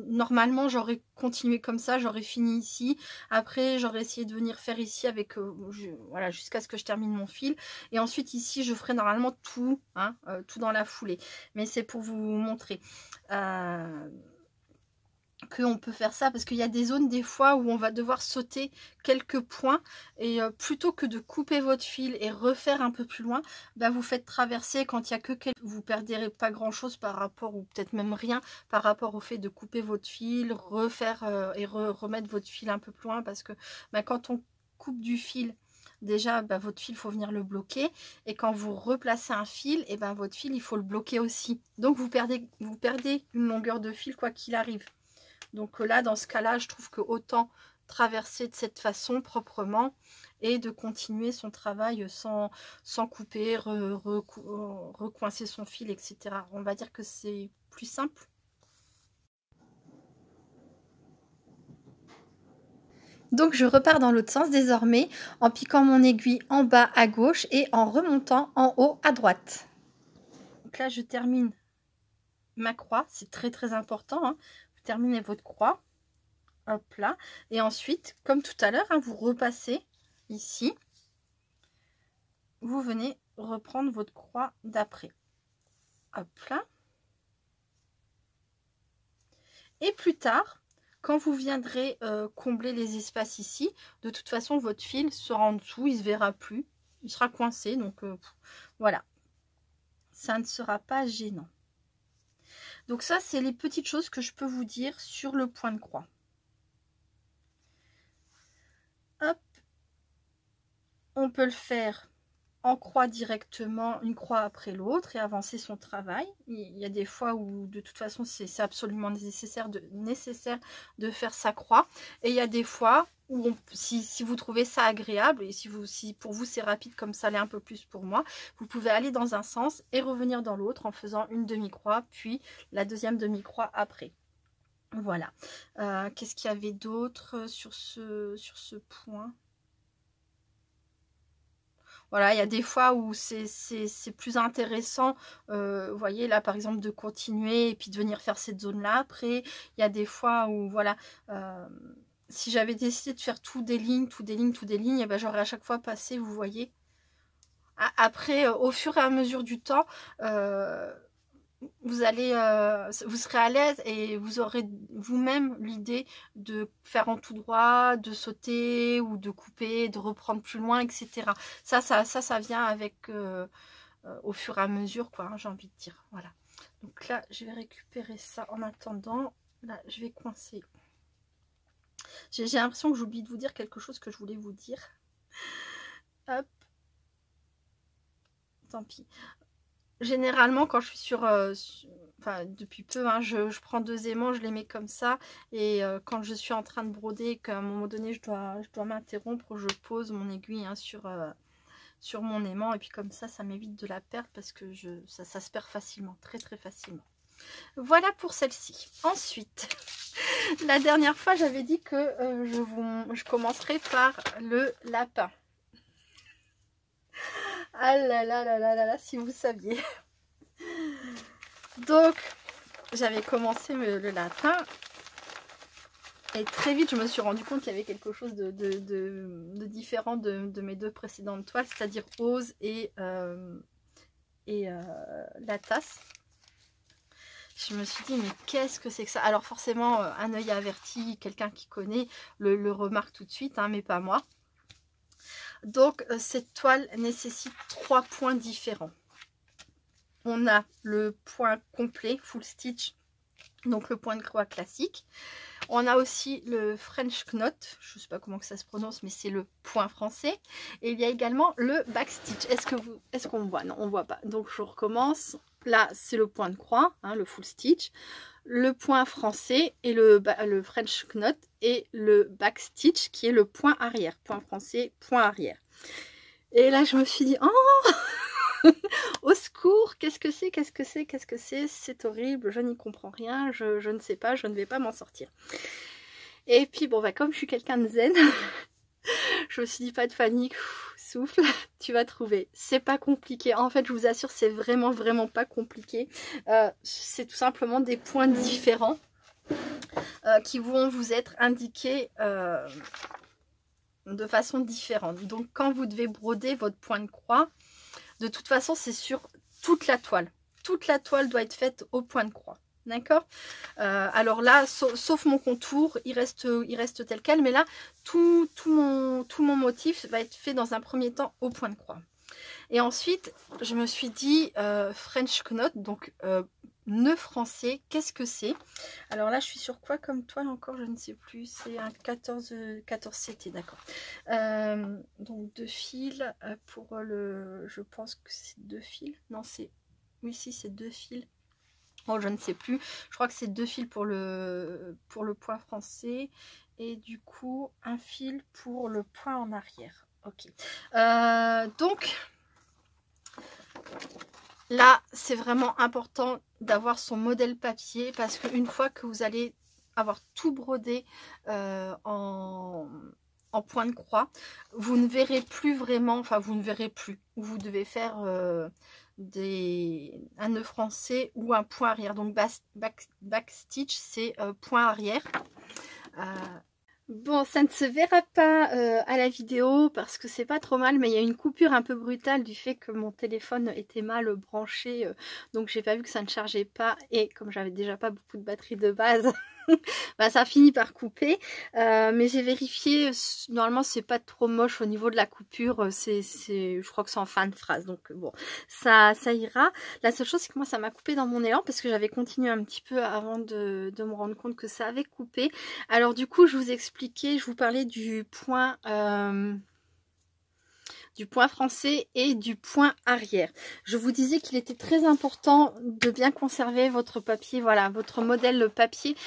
normalement j'aurais continué comme ça, j'aurais fini ici. Après j'aurais essayé de venir faire ici avec voilà jusqu'à ce que je termine mon fil. Et ensuite ici je ferai normalement tout, hein, tout dans la foulée. Mais c'est pour vous montrer. Qu'on peut faire ça parce qu'il y a des zones des fois où on va devoir sauter quelques points et plutôt que de couper votre fil et refaire un peu plus loin, bah vous faites traverser quand il y a que quelques... vous perdrez pas grand chose par rapport ou peut-être même rien par rapport au fait de couper votre fil, refaire et remettre votre fil un peu plus loin parce que bah, quand on coupe du fil déjà bah, votre fil il faut venir le bloquer et quand vous replacez un fil et ben votre fil il faut le bloquer aussi donc vous perdez une longueur de fil quoi qu'il arrive. Donc là, dans ce cas-là, je trouve que autant traverser de cette façon proprement et de continuer son travail sans couper, recoincer son fil, etc. On va dire que c'est plus simple. Donc je repars dans l'autre sens désormais en piquant mon aiguille en bas à gauche et en remontant en haut à droite. Donc là, je termine ma croix. C'est très très important. Hein. Vous terminez votre croix. Hop là. Et ensuite, comme tout à l'heure, hein, vous repassez ici. Vous venez reprendre votre croix d'après. Hop là. Et plus tard, quand vous viendrez combler les espaces ici, de toute façon, votre fil sera en dessous, il ne se verra plus. Il sera coincé, donc voilà. Ça ne sera pas gênant. Donc ça, c'est les petites choses que je peux vous dire sur le point de croix. Hop. On peut le faire en croix directement, une croix après l'autre et avancer son travail. Il y a des fois où de toute façon c'est absolument nécessaire de faire sa croix. Et il y a des fois où si vous trouvez ça agréable et si pour vous c'est rapide comme ça l'est un peu plus pour moi, vous pouvez aller dans un sens et revenir dans l'autre en faisant une demi-croix puis la deuxième demi-croix après. Voilà. Qu'est-ce qu'il y avait d'autre sur ce point ? Voilà, il y a des fois où c'est plus intéressant, vous voyez là par exemple de continuer et puis de venir faire cette zone là après. Il y a des fois où voilà, si j'avais décidé de faire tout des lignes, et ben j'aurais à chaque fois passé, vous voyez. Après, au fur et à mesure du temps, vous serez à l'aise et vous aurez vous-même l'idée de faire en tout droit, de sauter ou de couper, de reprendre plus loin, etc. Ça vient avec au fur et à mesure, quoi, hein, j'ai envie de dire. Voilà. Donc là, je vais récupérer ça en attendant. Là, je vais coincer. J'ai l'impression que j'oublie de vous dire quelque chose que je voulais vous dire. Hop. Tant pis. Généralement, quand je suis sur enfin depuis peu, hein, je prends 2 aimants, je les mets comme ça. Et quand je suis en train de broder, qu'à un moment donné, je dois m'interrompre, je pose mon aiguille hein, sur mon aimant. Et puis comme ça m'évite de la perdre parce que ça se perd facilement, très très facilement. Voilà pour celle-ci. Ensuite, la dernière fois, j'avais dit que je commencerai par le lapin. Ah là là là là là là, si vous saviez. Donc, j'avais commencé le lapin. Et très vite, je me suis rendu compte qu'il y avait quelque chose de différent de mes 2 précédentes toiles, c'est-à-dire Rose et la tasse. Je me suis dit, mais qu'est-ce que c'est que ça? Alors forcément, un œil averti, quelqu'un qui connaît, le remarque tout de suite, hein, mais pas moi. Donc, cette toile nécessite 3 points différents. On a le point complet, full stitch, donc le point de croix classique. On a aussi le French knot, je ne sais pas comment que ça se prononce, mais c'est le point français. Et il y a également le backstitch. Est-ce qu'on voit? Non, on ne voit pas. Donc je recommence. Là, c'est le point de croix, hein, le full stitch. Le point français et le French knot et le backstitch qui est le point arrière. Point français, point arrière. Et là, je me suis dit, oh au secours, qu'est-ce que c'est, qu'est-ce que c'est, qu'est-ce que c'est, c'est horrible, je n'y comprends rien, je ne sais pas, je ne vais pas m'en sortir. Et puis bon, bah, comme je suis quelqu'un de zen, je me suis dit pas de panique, souffle, tu vas trouver. C'est pas compliqué, en fait je vous assure, c'est vraiment vraiment pas compliqué. C'est tout simplement des points différents qui vont vous être indiqués de façon différente. Donc quand vous devez broder votre point de croix, de toute façon, c'est sur toute la toile. Toute la toile doit être faite au point de croix. D'accord? Alors là, sauf mon contour, il reste tel quel. Mais là, tout mon motif va être fait dans un premier temps au point de croix. Et ensuite, je me suis dit French knot, donc nœud français, qu'est-ce que c'est? Alors là, je suis sur quoi comme toile encore? Je ne sais plus. C'est un 14 CT, d'accord. Donc 2 fils pour le... Je pense que c'est 2 fils. Non, c'est... Oui, si, c'est 2 fils. Oh, je ne sais plus. Je crois que c'est 2 fils pour le point français. Et du coup, un fil pour le point en arrière. Ok. Donc... Là, c'est vraiment important d'avoir son modèle papier parce qu'une fois que vous allez avoir tout brodé en point de croix, vous ne verrez plus vraiment, enfin vous ne verrez plus. Vous devez faire un nœud français ou un point arrière. Donc backstitch, c'est point arrière. Bon, ça ne se verra pas à la vidéo parce que c'est pas trop mal, mais il y a une coupure un peu brutale du fait que mon téléphone était mal branché, donc j'ai pas vu que ça ne chargeait pas, et comme j'avais déjà pas beaucoup de batterie de base, bah, ça finit par couper, mais j'ai vérifié, normalement c'est pas trop moche au niveau de la coupure, je crois que c'est en fin de phrase, donc bon, ça ira. La seule chose c'est que moi ça m'a coupé dans mon élan parce que j'avais continué un petit peu avant de me rendre compte que ça avait coupé. Alors du coup je vous expliquais, je vous parlais du point français et du point arrière. Je vous disais qu'il était très important de bien conserver votre papier, voilà, votre modèle papier.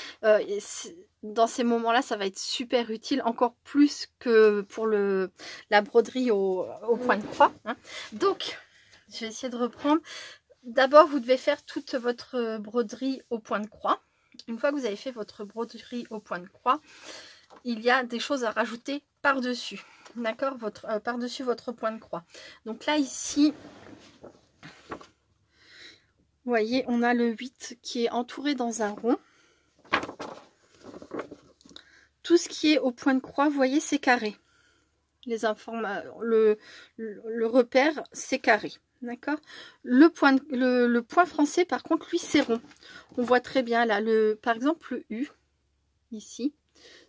Dans ces moments-là, ça va être super utile, encore plus que pour la broderie au point de croix, hein. Donc, je vais essayer de reprendre. D'abord, vous devez faire toute votre broderie au point de croix. Une fois que vous avez fait votre broderie au point de croix, il y a des choses à rajouter par-dessus. D'accord, par-dessus votre point de croix. Donc là, ici, vous voyez, on a le 8 qui est entouré dans un rond. Tout ce qui est au point de croix, vous voyez, c'est carré. Le repère, c'est carré. D'accord. Le point français, par contre, lui, c'est rond. On voit très bien là, par exemple, le U, ici.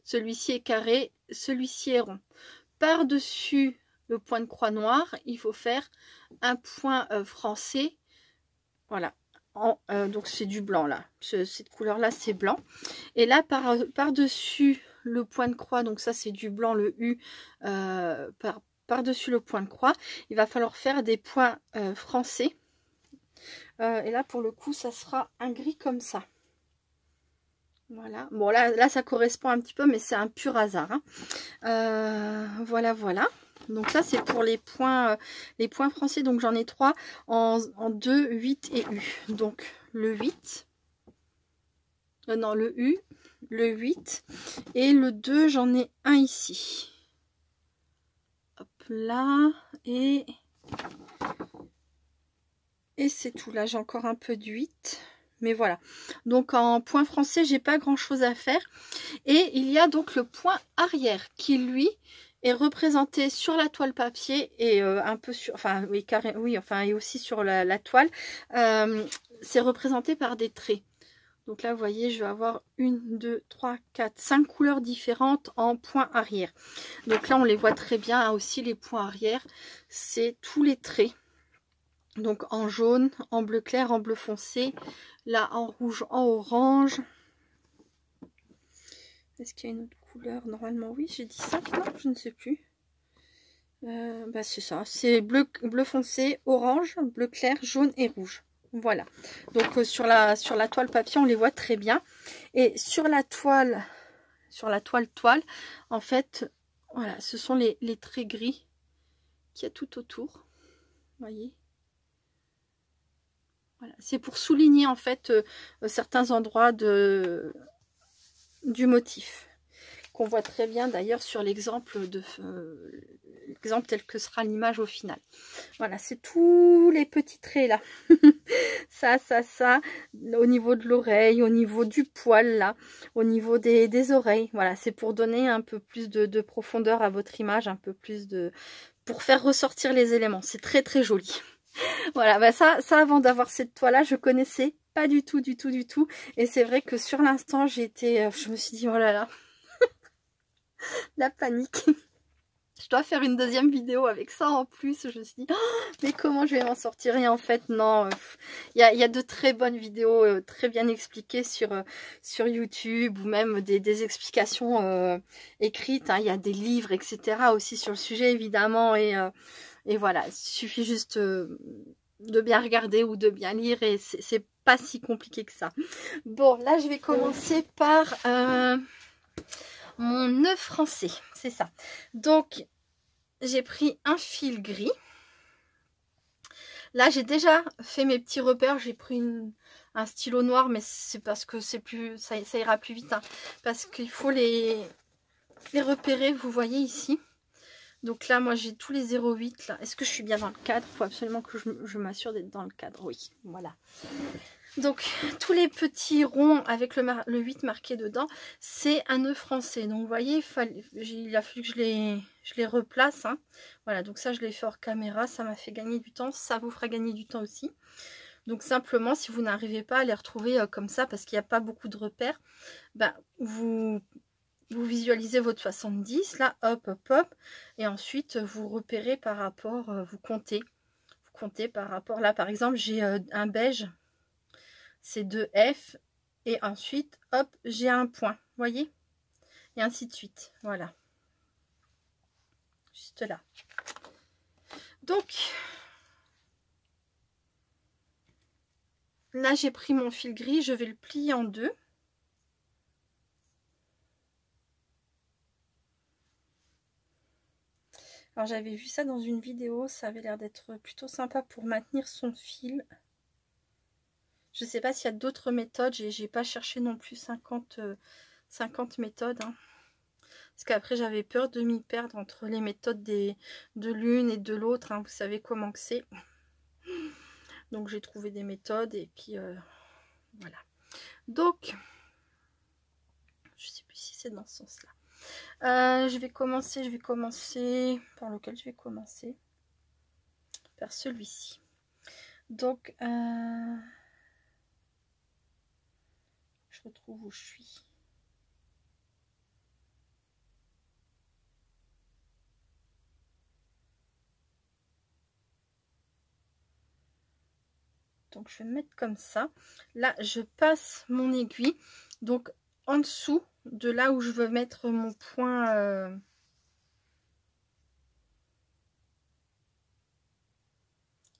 Celui-ci est carré, celui-ci est rond. Par-dessus le point de croix noir, il faut faire un point français. Voilà. Donc c'est du blanc là. Cette couleur-là, c'est blanc. Et là, par-dessus le point de croix, donc ça c'est du blanc, le U, par-dessus le point de croix, il va falloir faire des points français. Et là, pour le coup, ça sera un gris comme ça. Voilà. Bon, là ça correspond un petit peu, mais c'est un pur hasard, hein. Voilà, voilà. Donc ça, c'est pour les points français. Donc j'en ai 3 en 2, 8 et U. Donc le 8. Non, le U, le 8. Et le 2, j'en ai un ici. Hop là. Et c'est tout. Là, j'ai encore un peu de 8. Mais voilà. Donc en point français, j'ai pas grand chose à faire. Et il y a donc le point arrière qui, lui, est représenté sur la toile papier et un peu sur, enfin oui, carré, oui, enfin et aussi sur la toile. C'est représenté par des traits. Donc là, vous voyez, je vais avoir 1, 2, 3, 4, 5 couleurs différentes en point arrière. Donc là, on les voit très bien, hein, aussi les points arrière, c'est tous les traits. Donc en jaune, en bleu clair, en bleu foncé, là en rouge, en orange. Est-ce qu'il y a une autre couleur? Normalement oui, j'ai dit 5, non, je ne sais plus. Bah c'est ça, c'est bleu foncé, orange, bleu clair, jaune et rouge. Voilà. Donc sur la toile papier, on les voit très bien. Et sur la toile, toile, en fait, voilà, ce sont les traits gris qu'il y a tout autour. Vous voyez? Voilà. C'est pour souligner en fait certains endroits du motif, qu'on voit très bien d'ailleurs sur l'exemple tel que sera l'image au final. Voilà, c'est tous les petits traits là. ça, au niveau de l'oreille, au niveau du poil là, au niveau des oreilles. Voilà, c'est pour donner un peu plus de profondeur à votre image, un peu plus pour faire ressortir les éléments. C'est très très joli. Voilà, bah ça avant d'avoir cette toile là, je connaissais pas du tout. Et c'est vrai que sur l'instant, je me suis dit, oh là là, la panique. Je dois faire une deuxième vidéo avec ça en plus. Je me suis dit, oh, mais comment je vais m'en sortir? Et en fait, non, il y a de très bonnes vidéos, très bien expliquées sur YouTube, ou même des explications écrites, hein. Il y a des livres, etc. aussi sur le sujet, évidemment. Et voilà, il suffit juste de bien regarder ou de bien lire, et c'est pas si compliqué que ça. Bon, là, je vais commencer par mon nœud français, c'est ça. Donc, j'ai pris un fil gris. Là, j'ai déjà fait mes petits repères. J'ai pris un stylo noir, mais c'est parce que ça ira plus vite, hein, parce qu'il faut les repérer, vous voyez ici. Donc là, moi, j'ai tous les 0,8 là. Est-ce que je suis bien dans le cadre? Il faut absolument que je m'assure d'être dans le cadre. Oui, voilà. Donc tous les petits ronds avec le 8 marqué dedans, c'est un nœud français. Donc vous voyez, il a fallu que je les replace. Hein. Voilà, donc ça je l'ai fait hors caméra, ça m'a fait gagner du temps, ça vous fera gagner du temps aussi. Donc simplement, si vous n'arrivez pas à les retrouver comme ça, parce qu'il n'y a pas beaucoup de repères, ben, vous visualisez votre 70, là, hop, hop, hop, et ensuite vous repérez par rapport, vous comptez par rapport, là par exemple, j'ai un beige, c'est 2F, et ensuite, hop, j'ai un point, voyez, et ainsi de suite, voilà, juste là. Donc, là j'ai pris mon fil gris, je vais le plier en deux. Alors j'avais vu ça dans une vidéo, ça avait l'air d'être plutôt sympa pour maintenir son fil. Je ne sais pas s'il y a d'autres méthodes, j'ai pas cherché non plus 50 méthodes. Hein. Parce qu'après j'avais peur de m'y perdre entre les méthodes de l'une et de l'autre, hein. Vous savez comment que c'est. Donc j'ai trouvé des méthodes et puis voilà. Donc, je sais plus si c'est dans ce sens-là. Je vais commencer par lequel je vais commencer? Par celui-ci. Donc, je retrouve où je suis. Donc, je vais me mettre comme ça. Là, je passe mon aiguille. Donc, en dessous de là où je veux mettre mon point...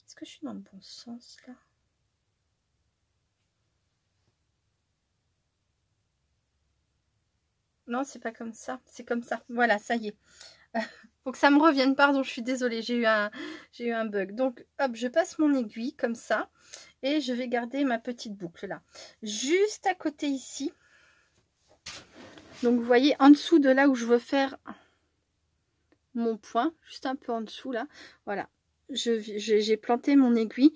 Est-ce que je suis dans le bon sens, là? Non, c'est pas comme ça. C'est comme ça. Voilà, ça y est. Faut que ça me revienne. Pardon, je suis désolée. J'ai eu un bug. Donc, hop, je passe mon aiguille comme ça. Et je vais garder ma petite boucle là. Juste à côté ici. Donc, vous voyez, en dessous de là où je veux faire mon point. Juste un peu en dessous là. Voilà. J'ai planté mon aiguille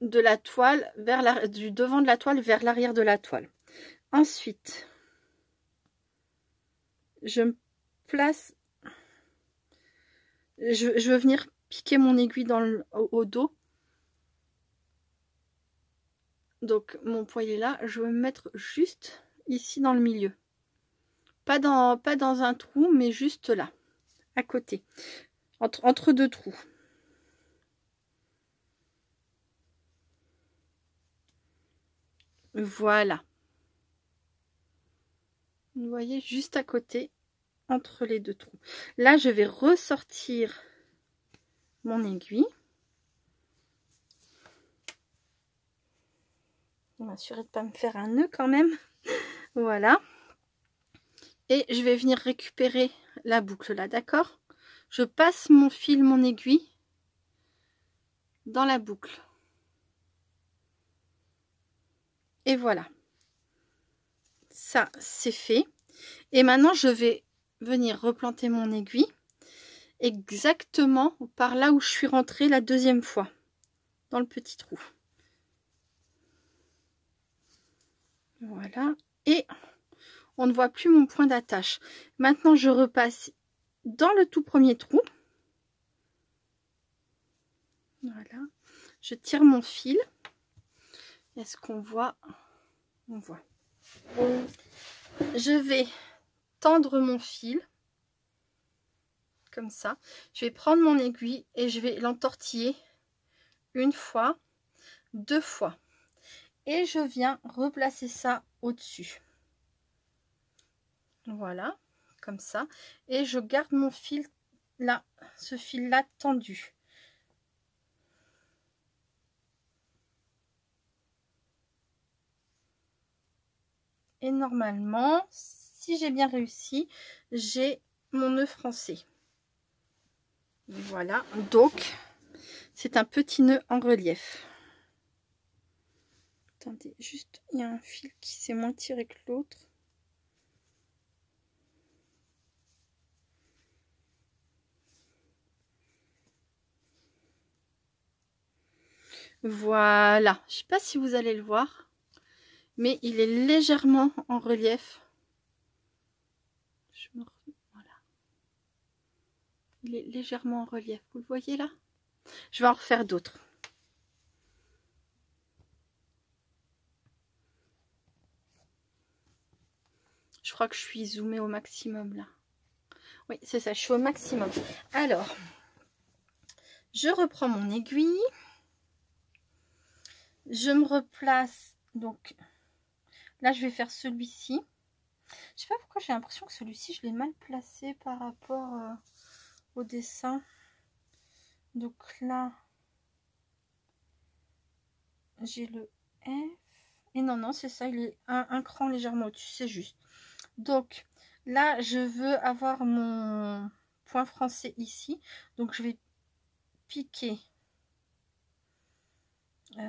de la toile vers du devant de la toile vers l'arrière de la toile. Ensuite, je me place, je veux venir piquer mon aiguille au dos. Donc mon poignet là, je vais me mettre juste ici dans le milieu. Pas dans un trou, mais juste là, à côté, entre deux trous. Voilà. Vous voyez, juste à côté, entre les deux trous. Là, je vais ressortir mon aiguille. Je vais m'assurer de ne pas me faire un nœud quand même. Voilà. Et je vais venir récupérer la boucle là, d'accord? Je passe mon fil, mon aiguille dans la boucle. Et voilà. Ça, c'est fait. Et maintenant, je vais venir replanter mon aiguille exactement par là où je suis rentrée la deuxième fois, dans le petit trou. Voilà. Et on ne voit plus mon point d'attache. Maintenant, je repasse dans le tout premier trou. Voilà. Je tire mon fil. Est-ce qu'on voit? On voit. Je vais tendre mon fil comme ça. Je vais prendre mon aiguille et je vais l'entortiller une fois, deux fois. Et je viens replacer ça au-dessus. Voilà, comme ça. Et je garde mon fil là, ce fil-là tendu. Et normalement, si j'ai bien réussi, j'ai mon nœud français. Voilà, donc c'est un petit nœud en relief. Attendez, juste, il y a un fil qui s'est moins tiré que l'autre. Voilà, je sais pas si vous allez le voir, mais il est légèrement en relief. Voilà. Il est légèrement en relief, vous le voyez là? Je vais en refaire d'autres. Je crois que je suis zoomée au maximum là. Oui, c'est ça, je suis au maximum. Alors, je reprends mon aiguille. Je me replace. Donc, là, je vais faire celui-ci. Je sais pas pourquoi j'ai l'impression que celui-ci, je l'ai mal placé par rapport au dessin. Donc là, j'ai le F. Et non, non, c'est ça, il est un cran légèrement au-dessus, c'est juste. Donc, là, je veux avoir mon point français ici. Donc, je vais piquer. Que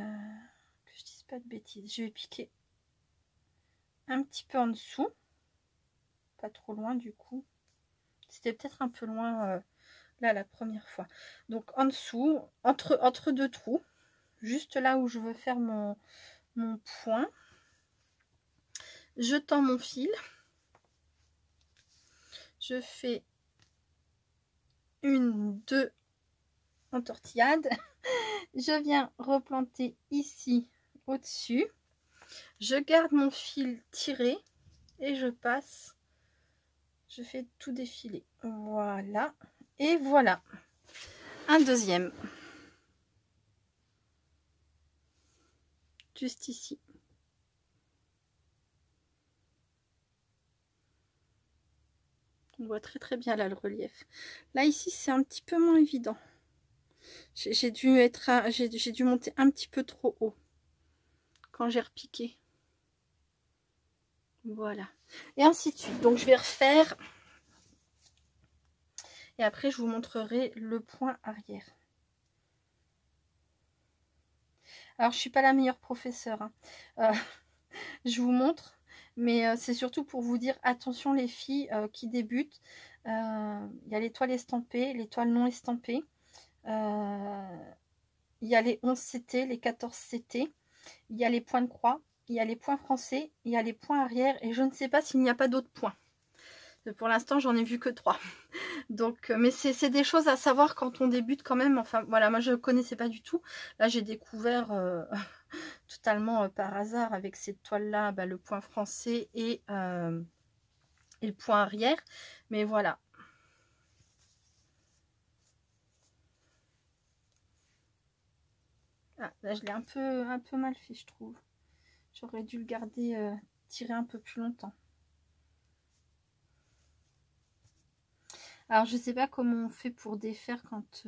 je dise pas de bêtises. Je vais piquer un petit peu en dessous. Pas trop loin du coup. C'était peut-être un peu loin là la première fois. Donc, en dessous, entre deux trous. Juste là où je veux faire mon point. Je tends mon fil. Je fais une, deux entortillades. Je viens replanter ici au-dessus. Je garde mon fil tiré et je passe. Je fais tout défiler. Voilà. Et voilà. Un deuxième. Juste ici. On voit très très bien là le relief. Là ici c'est un petit peu moins évident. J'ai dû monter un petit peu trop haut quand j'ai repiqué. Voilà. Et ainsi de suite. Donc je vais refaire. Et après je vous montrerai le point arrière. Alors je suis pas la meilleure professeure. Hein. Je vous montre. Mais c'est surtout pour vous dire, attention les filles qui débutent. Il y a les toiles estampées, les toiles non estampées. Il y a les 11 CT, les 14 CT. Il y a les points de croix. Il y a les points français. Il y a les points arrière. Et je ne sais pas s'il n'y a pas d'autres points. Pour l'instant, j'en ai vu que 3. Donc, mais c'est des choses à savoir quand on débute quand même. Enfin, voilà, moi, je ne connaissais pas du tout. Là, j'ai découvert... totalement par hasard avec cette toile là le point français et le point arrière, mais voilà. Ah, là je l'ai un peu mal fait, je trouve. J'aurais dû le garder tiré un peu plus longtemps. Alors je sais pas comment on fait pour défaire quand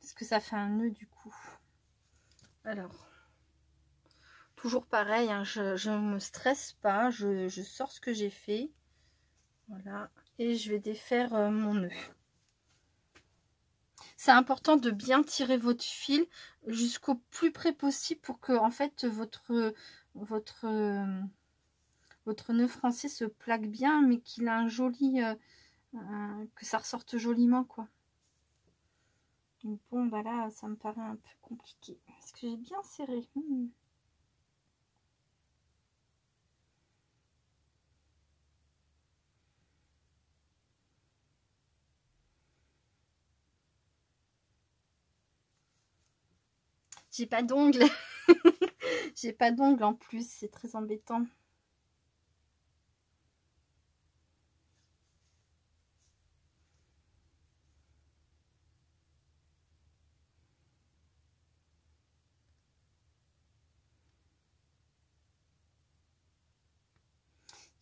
parce que ça fait un nœud du coup. Alors toujours pareil, hein, je me stresse pas, je sors ce que j'ai fait, voilà, et je vais défaire mon nœud. C'est important de bien tirer votre fil jusqu'au plus près possible pour que en fait votre nœud français se plaque bien, mais qu'il a un joli que ça ressorte joliment quoi. Donc bon bah là ça me paraît un peu compliqué parce que j'ai bien serré. J'ai pas d'ongles. J'ai pas d'ongles en plus, c'est très embêtant.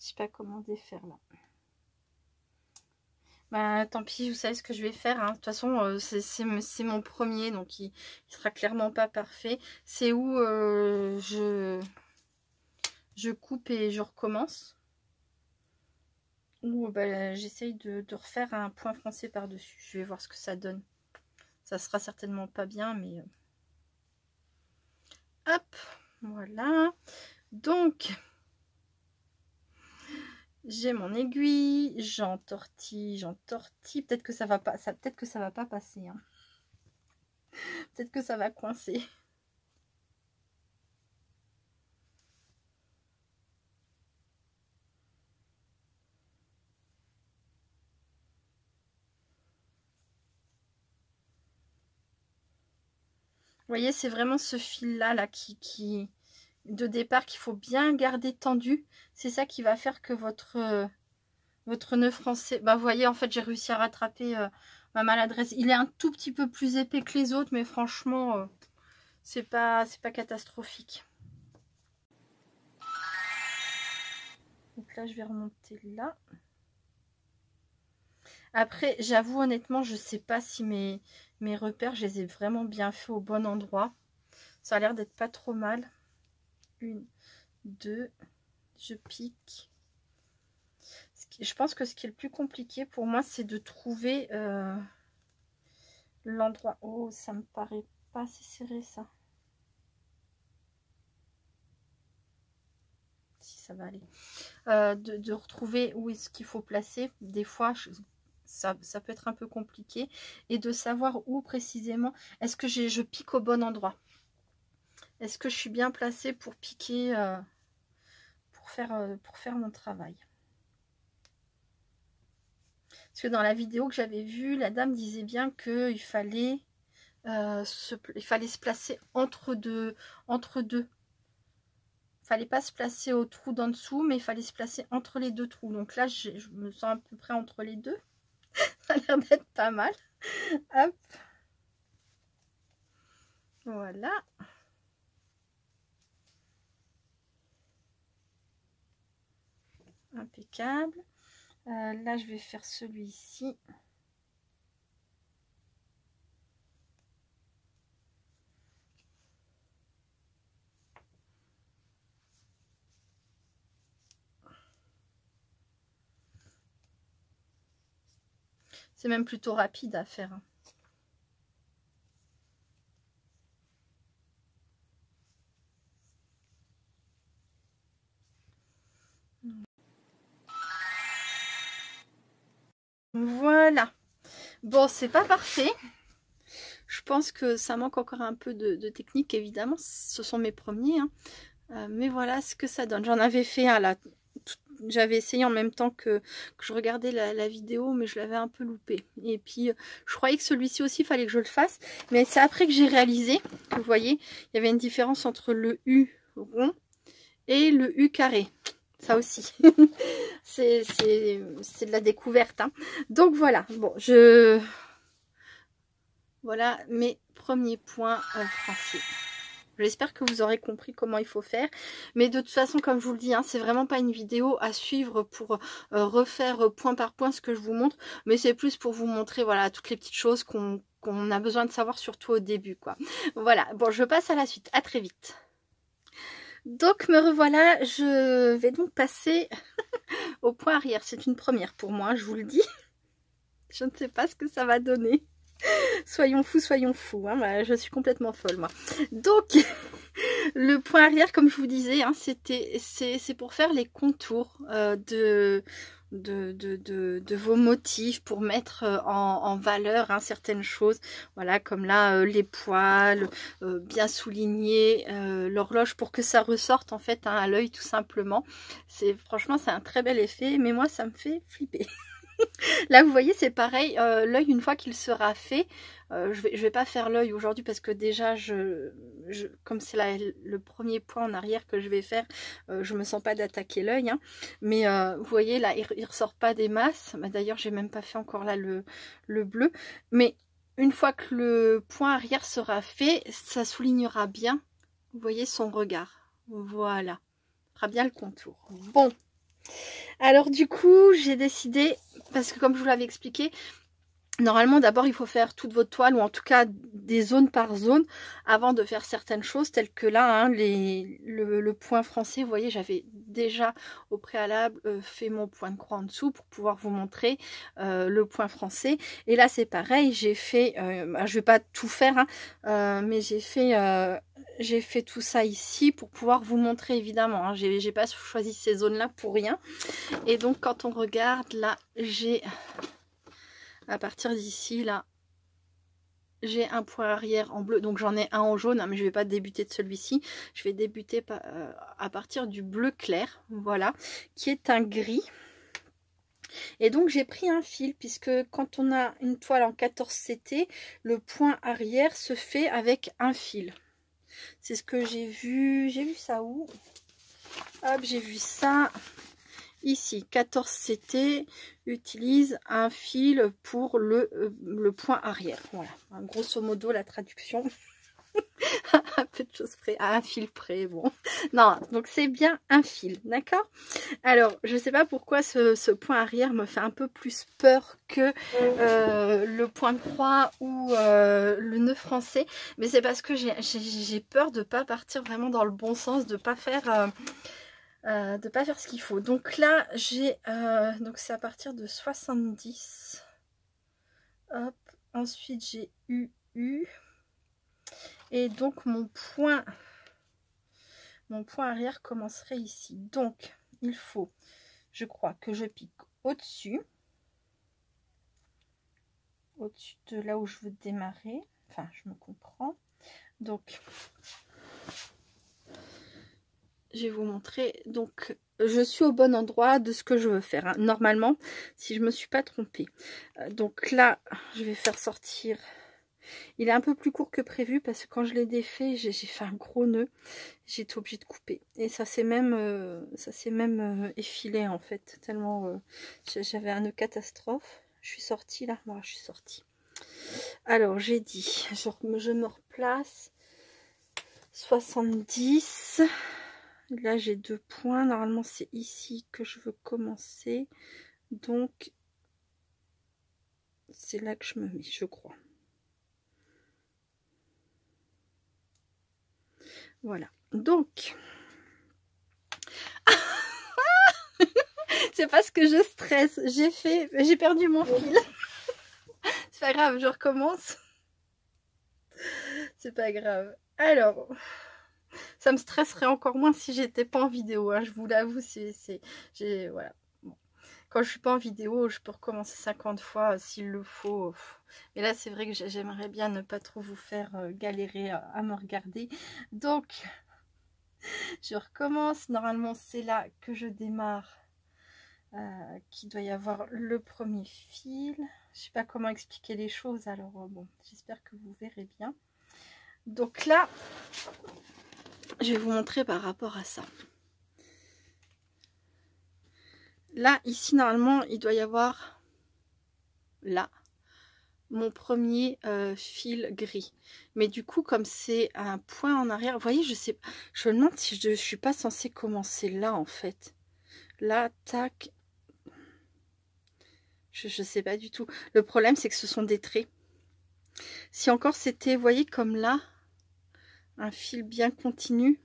Je sais pas comment défaire là. Bah tant pis, vous savez ce que je vais faire. Hein. De toute façon, c'est mon premier, donc il sera clairement pas parfait. C'est où je coupe et je recommence. Ou bah, j'essaye de refaire un point français par-dessus. Je vais voir ce que ça donne. Ça sera certainement pas bien, mais... Hop, voilà. Donc... J'ai mon aiguille, j'entortille. Peut-être que ça va pas, peut-être que ça va pas passer. Hein. Peut-être que ça va coincer. Vous voyez, c'est vraiment ce fil-là là, qui de départ qu'il faut bien garder tendu. C'est ça qui va faire que votre nœud français... Bah, vous voyez, en fait, j'ai réussi à rattraper ma maladresse. Il est un tout petit peu plus épais que les autres, mais franchement, c'est pas catastrophique. Donc là, je vais remonter là. Après, j'avoue honnêtement, je sais pas si mes repères, je les ai vraiment bien fait au bon endroit. Ça a l'air d'être pas trop mal. 1, 2, je pique. Je pense que ce qui est le plus compliqué pour moi, c'est de trouver l'endroit. Oh, ça me paraît pas assez serré ça. Si ça va aller. De retrouver où est-ce qu'il faut placer. Des fois, ça peut être un peu compliqué. Et de savoir où précisément. Est-ce que je pique au bon endroit? Est-ce que je suis bien placée pour piquer, pour faire mon travail? Parce que dans la vidéo que j'avais vue, la dame disait bien qu'il fallait, se placer entre deux. Fallait pas se placer au trou d'en dessous, mais il fallait se placer entre les deux trous. Donc là, je me sens à peu près entre les deux. Ça a l'air d'être pas mal. Hop. Voilà. Impeccable. Là, je vais faire celui-ci. C'est même plutôt rapide à faire. Voilà. Bon, c'est pas parfait. Je pense que ça manque encore un peu de technique, évidemment. Ce sont mes premiers. Hein. Mais voilà ce que ça donne. J'en avais fait un là. J'avais essayé en même temps que je regardais la vidéo, mais je l'avais un peu loupé. Et puis, je croyais que celui-ci aussi, il fallait que je le fasse. Mais c'est après que j'ai réalisé que, vous voyez, il y avait une différence entre le U rond et le U carré. Ça aussi. c'est de la découverte. Hein. Donc, voilà. Bon, voilà mes premiers points français. J'espère que vous aurez compris comment il faut faire. Mais de toute façon, comme je vous le dis, hein, c'est vraiment pas une vidéo à suivre pour refaire point par point ce que je vous montre. Mais c'est plus pour vous montrer voilà, toutes les petites choses qu'on a besoin de savoir, surtout au début, quoi. Voilà, bon, je passe à la suite. À très vite. Donc, me revoilà. Je vais donc passer au point arrière. C'est une première pour moi, je vous le dis. Je ne sais pas ce que ça va donner. Soyons fous, hein. Bah, je suis complètement folle, moi. Donc, le point arrière, comme je vous disais, hein, c'est pour faire les contours de vos motifs, pour mettre en valeur hein, certaines choses. Voilà, comme là, les poils, bien soulignés, l'horloge, pour que ça ressorte en fait hein, à l'œil, tout simplement. Franchement, c'est un très bel effet, mais moi, ça me fait flipper. Là, vous voyez, c'est pareil. L'œil, une fois qu'il sera fait, je vais pas faire l'œil aujourd'hui parce que déjà, comme c'est le premier point en arrière que je vais faire, je me sens pas d'attaquer l'œil. Hein. Mais vous voyez, là, il ressort pas des masses. Bah, d'ailleurs, j'ai même pas fait encore là le bleu. Mais une fois que le point arrière sera fait, ça soulignera bien, vous voyez, son regard. Voilà. Ça fera bien le contour. Bon. Alors du coup, j'ai décidé, parce que comme je vous l'avais expliqué, normalement d'abord il faut faire toute votre toile, ou en tout cas des zones par zone, avant de faire certaines choses, telles que là, hein, le point français, vous voyez, j'avais déjà au préalable fait mon point de croix en dessous pour pouvoir vous montrer le point français. Et là c'est pareil, j'ai fait, je vais pas tout faire, hein, mais j'ai fait tout ça ici pour pouvoir vous montrer évidemment. Hein, j'ai pas choisi ces zones-là pour rien. Et donc quand on regarde là, j'ai à partir d'ici là, j'ai un point arrière en bleu, donc j'en ai un en jaune, hein, mais je vais pas débuter de celui-ci. Je vais débuter à partir du bleu clair, voilà, qui est un gris. Et donc j'ai pris un fil, puisque quand on a une toile en 14 CT, le point arrière se fait avec un fil. C'est ce que j'ai vu ça où? Hop, j'ai vu ça ici. 14 CT utilise un fil pour le point arrière. Voilà, grosso modo la traduction. Un peu de choses près, à un fil près, bon. Non, donc c'est bien un fil, d'accord? Alors, je sais pas pourquoi ce point arrière me fait un peu plus peur que le point de croix ou le nœud français, mais c'est parce que j'ai peur de pas partir vraiment dans le bon sens, de pas faire ce qu'il faut. Donc là, j'ai donc c'est à partir de 70. Hop, ensuite j'ai U. Et donc mon point arrière commencerait ici. Donc il faut, je crois, que je pique au-dessus de là où je veux démarrer. Enfin, je me comprends. Donc je vais vous montrer. Donc je suis au bon endroit de ce que je veux faire, hein, normalement, si je me suis pas trompée. Donc là, je vais faire sortir. Il est un peu plus court que prévu parce que quand je l'ai défait, j'ai fait un gros nœud. J'ai été obligée de couper. Et ça s'est même, effilé en fait. Tellement j'avais un nœud catastrophe. Je suis sortie là. Voilà, je suis sortie. Alors j'ai dit, je me replace. 70. Là j'ai 2 points. Normalement c'est ici que je veux commencer. Donc c'est là que je me mets, je crois. Voilà, donc c'est parce que je stresse, j'ai perdu mon fil. C'est pas grave, je recommence. C'est pas grave. Alors, ça me stresserait encore moins si j'étais pas en vidéo, hein, je vous l'avoue, voilà. Bon. Quand je suis pas en vidéo, je peux recommencer 50 fois s'il le faut. Mais là, c'est vrai que j'aimerais bien ne pas trop vous faire galérer à me regarder. Donc, je recommence. Normalement, c'est là que je démarre. Qu'il doit y avoir le premier fil. Je sais pas comment expliquer les choses, alors bon, j'espère que vous verrez bien. Donc là, je vais vous montrer par rapport à ça. Là, ici, normalement, il doit y avoir là mon premier fil gris. Mais du coup, comme c'est un point en arrière, vous voyez, je me demande si je suis pas censée commencer là, en fait. Là, tac. Je sais pas du tout. Le problème, c'est que ce sont des traits. Si encore c'était, vous voyez, comme là, un fil bien continu,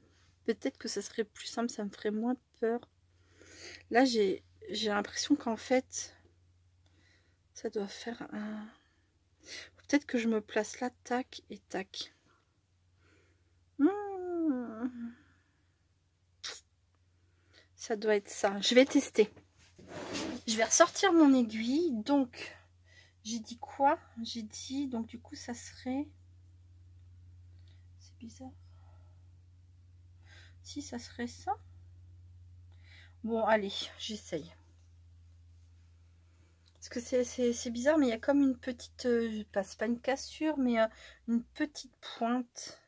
peut-être que ça serait plus simple, ça me ferait moins peur. Là, j'ai l'impression qu'en fait, ça doit faire un... Peut-être que je me place là, tac et tac. Ça doit être ça. Je vais tester. Je vais ressortir mon aiguille. Donc, j'ai dit quoi? J'ai dit, donc du coup, ça serait... C'est bizarre. Si, ça serait ça. Bon, allez, j'essaye. Parce que c'est bizarre, mais il y a comme une petite... c'est pas une cassure, mais une petite pointe.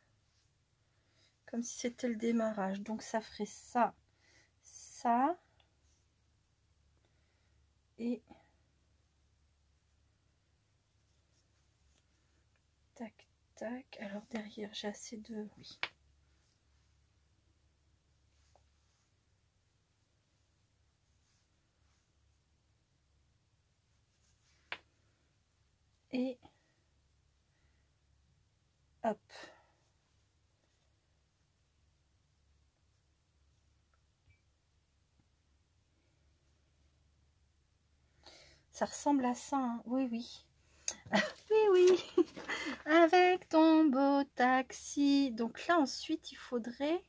Comme si c'était le démarrage. Donc, ça ferait ça. Ça. Et... Tac, tac. Alors, derrière, j'ai assez de... Oui. Et... Hop. Ça ressemble à ça, hein. Oui, oui. Oui, oui. Avec ton beau taxi. Donc là, ensuite, il faudrait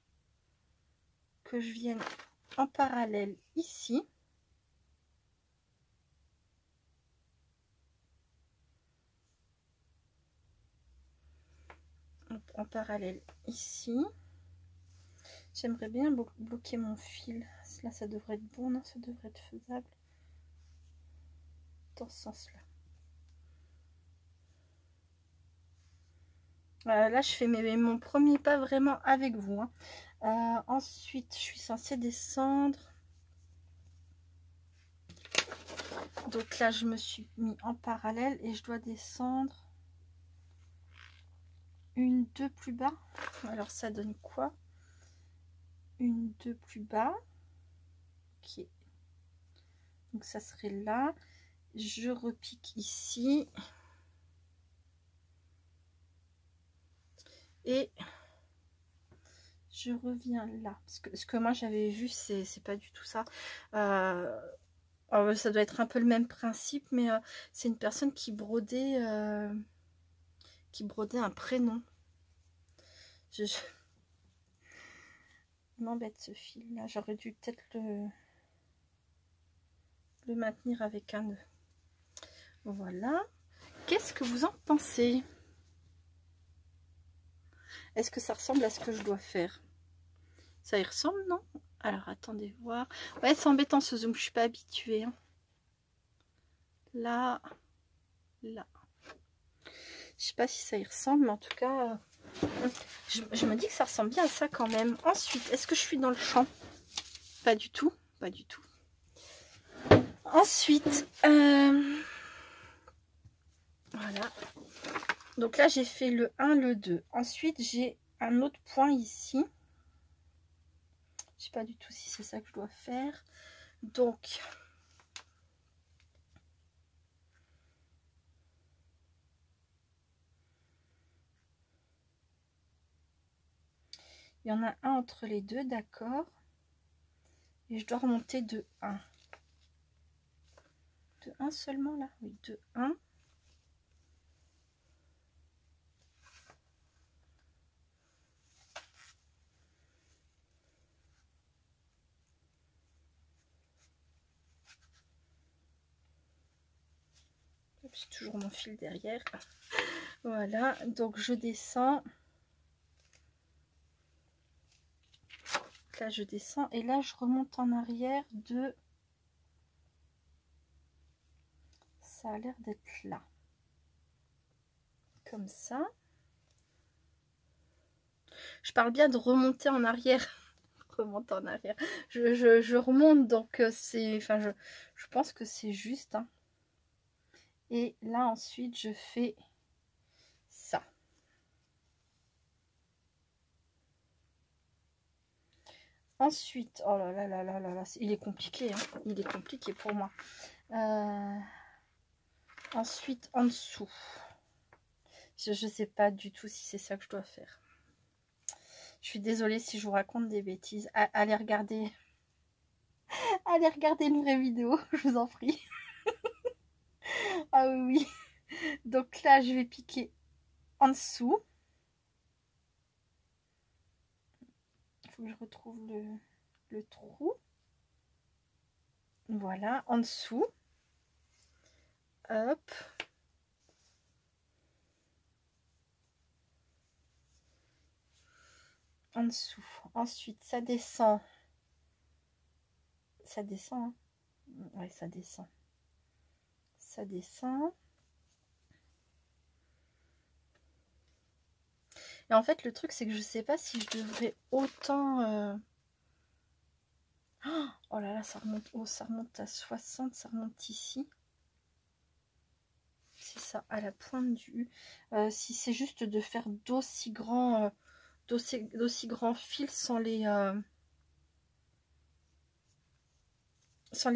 que je vienne en parallèle ici. en parallèle ici. J'aimerais bien bloquer mon fil. Là, ça devrait être bon, non? Ça devrait être faisable. Dans ce sens-là. Là, je fais mon premier pas vraiment avec vous. Hein. Ensuite, je suis censée descendre. Donc là, je me suis mis en parallèle et je dois descendre une, deux plus bas. Alors, ça donne quoi? Une, deux plus bas. Ok. Donc, ça serait là. Je repique ici. Et je reviens là. Ce que moi, j'avais vu, c'est pas du tout ça. Ça doit être un peu le même principe, mais c'est une personne qui brodait un prénom. Je m'embête ce fil là, j'aurais dû peut-être le maintenir avec un nœud. Voilà. Qu'est-ce que vous en pensez? Est-ce que ça ressemble à ce que je dois faire? Ça y ressemble, non? Alors attendez voir. Ouais, c'est embêtant ce zoom, je suis pas habituée. Hein. Là, là. Je sais pas si ça y ressemble, mais en tout cas, je me dis que ça ressemble bien à ça quand même. Ensuite, est-ce que je suis dans le champ? Pas du tout, pas du tout. Ensuite, voilà. Donc là, j'ai fait le 1, le 2. Ensuite, j'ai un autre point ici. Je sais pas du tout si c'est ça que je dois faire. Donc, il y en a un entre les deux, d'accord. Et je dois remonter de 1. De 1 seulement là? Oui, de 1. J'ai toujours mon fil derrière. Voilà, donc je descends. Là, je descends et là, je remonte en arrière de... Ça a l'air d'être là. Comme ça. Je parle bien de remonter en arrière. Remonter en arrière. Je remonte, donc c'est... Enfin, je pense que c'est juste. Hein. Et là, ensuite, je fais ça. Ensuite, oh là là là là là là, il est compliqué, hein. Il est compliqué pour moi. Ensuite, en dessous, je ne sais pas du tout si c'est ça que je dois faire. Je suis désolée si je vous raconte des bêtises. Allez regarder, allez regarder une vraie vidéo, je vous en prie. Ah oui, oui. Donc là, je vais piquer en dessous. Il faut que je retrouve le trou. Voilà, en dessous. Hop. En dessous. Ensuite, ça descend. Ça descend. Hein. Ouais, ça descend. Ça descend. Et en fait, le truc, c'est que je sais pas si je devrais autant... Oh là là, ça remonte, oh, ça remonte à 60, ça remonte ici. C'est ça, à la pointe du... si c'est juste de faire d'aussi grands fils sans les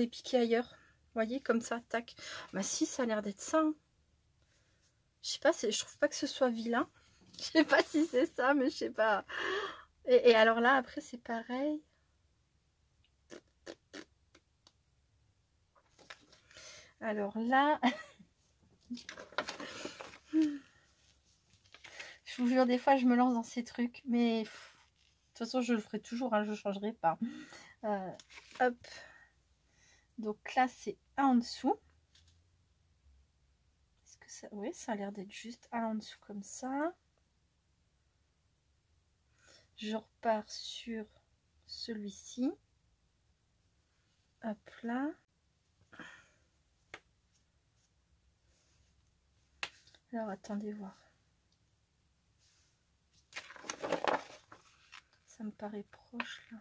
piquer ailleurs. Vous voyez, comme ça, tac. Bah si, ça a l'air d'être ça. Hein. Je sais pas, je trouve pas que ce soit vilain. Je sais pas si c'est ça, mais je sais pas. Et alors là, après, c'est pareil. Alors là... Je vous jure, des fois, je me lance dans ces trucs. Mais de toute façon, je le ferai toujours. Hein, je ne changerai pas. Hop. Donc là, c'est un en dessous. Est-ce que ça... Oui, ça a l'air d'être juste un en dessous comme ça. Je repars sur celui-ci. Hop là. Alors, attendez voir. Ça me paraît proche, là.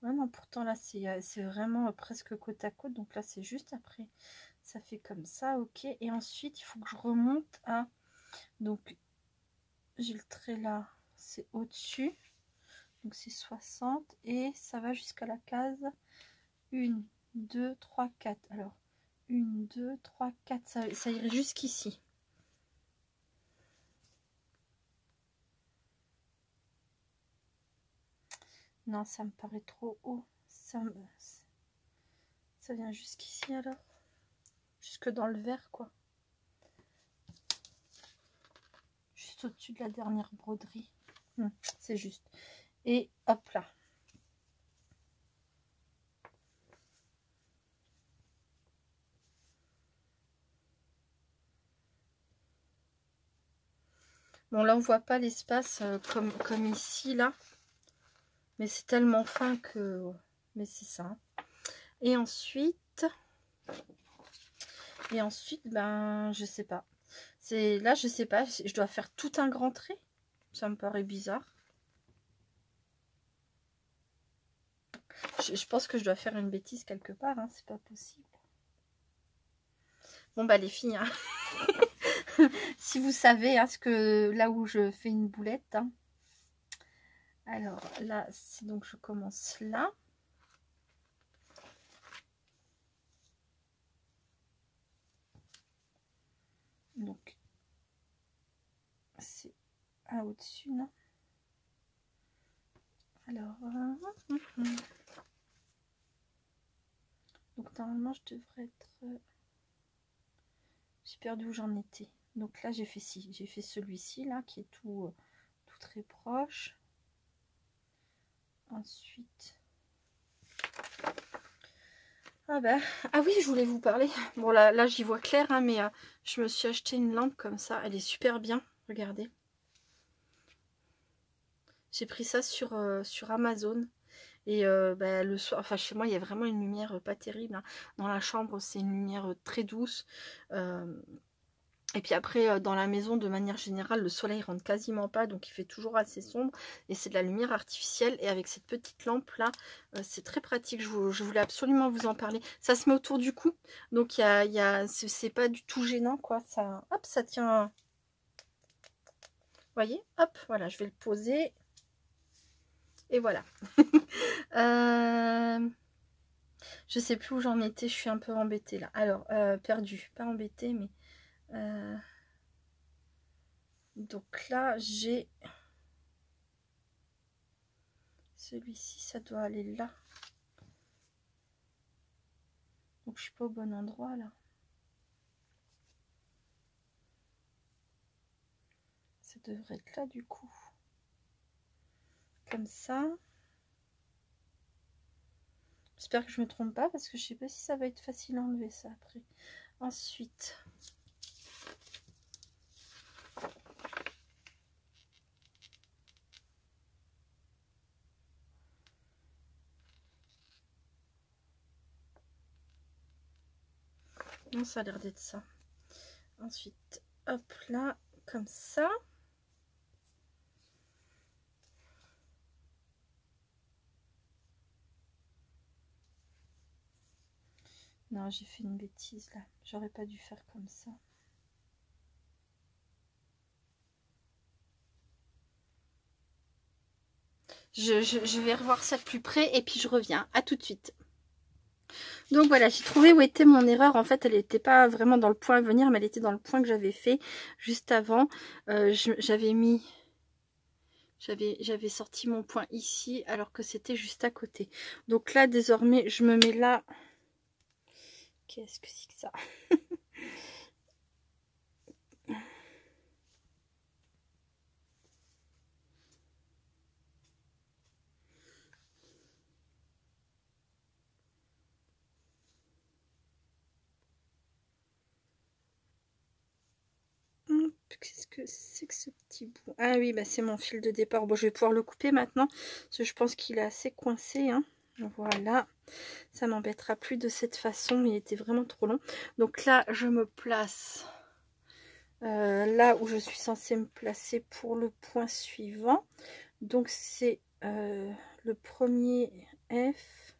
Ouais, non, pourtant, là, c'est vraiment presque côte à côte. Donc là, c'est juste après. Ça fait comme ça, ok. Et ensuite, il faut que je remonte à... Donc, j'ai le trait là, c'est au-dessus. Donc, c'est 60. Et ça va jusqu'à la case 1, 2, 3, 4. Alors, 1, 2, 3, 4. Ça irait jusqu'ici. Non, ça me paraît trop haut. Ça vient jusqu'ici alors. Jusque dans le vert, quoi. Juste au-dessus de la dernière broderie. C'est juste. Et hop là. Bon, là, on voit pas l'espace comme ici, là. Mais c'est tellement fin que... Mais c'est ça. Et ensuite, ben, je sais pas. Là, je sais pas. Je dois faire tout un grand trait. Ça me paraît bizarre. Je pense que je dois faire une bêtise quelque part. Hein, c'est pas possible. Bon, bah, les filles, hein. Si vous savez, hein, là où je fais une boulette. Hein. Alors, là, donc je commence là. Donc, c'est au-dessus, non? Alors, donc normalement, je devrais être... J'ai perdu où j'en étais. Donc là, j'ai fait celui-ci, là, qui est tout très proche. Ensuite... Ah oui, je voulais vous parler. Bon, là j'y vois clair, hein, mais je me suis acheté une lampe comme ça. Elle est super bien, regardez. J'ai pris ça sur Amazon. Et le soir, enfin chez moi, il y a vraiment une lumière pas terrible. Hein. Dans la chambre, c'est une lumière très douce. Et puis après, dans la maison, de manière générale, le soleil rentre quasiment pas. Donc il fait toujours assez sombre. Et c'est de la lumière artificielle. Et avec cette petite lampe-là, c'est très pratique. Je voulais absolument vous en parler. Ça se met autour du cou. Donc c'est pas du tout gênant, quoi. Ça, hop, ça tient... Vous voyez? Hop, voilà, je vais le poser. Et voilà. Je sais plus où j'en étais, je suis un peu embêtée là. Alors, perdue, pas embêtée, mais... Donc là, j'ai... Celui-ci, ça doit aller là. Donc, je suis pas au bon endroit là. Ça devrait être là du coup. Comme ça. J'espère que je me trompe pas parce que je sais pas si ça va être facile à enlever ça après. Ensuite... Non, ça a l'air d'être ça. Ensuite, hop là, comme ça. Non, j'ai fait une bêtise là. J'aurais pas dû faire comme ça. Je vais revoir ça de plus près et puis je reviens. À tout de suite. Donc voilà, j'ai trouvé où était mon erreur. En fait, elle n'était pas vraiment dans le point à venir, mais elle était dans le point que j'avais fait juste avant. J'avais sorti mon point ici alors que c'était juste à côté. Donc là, désormais, je me mets là. Qu'est-ce que c'est que ça? Hop. Qu'est-ce que c'est que ce petit bout? Ah oui, bah c'est mon fil de départ. Bon, je vais pouvoir le couper maintenant, parce que je pense qu'il est assez coincé, hein. Voilà, ça m'embêtera plus de cette façon, mais il était vraiment trop long. Donc là, je me place là où je suis censée me placer pour le point suivant. Donc c'est le premier F.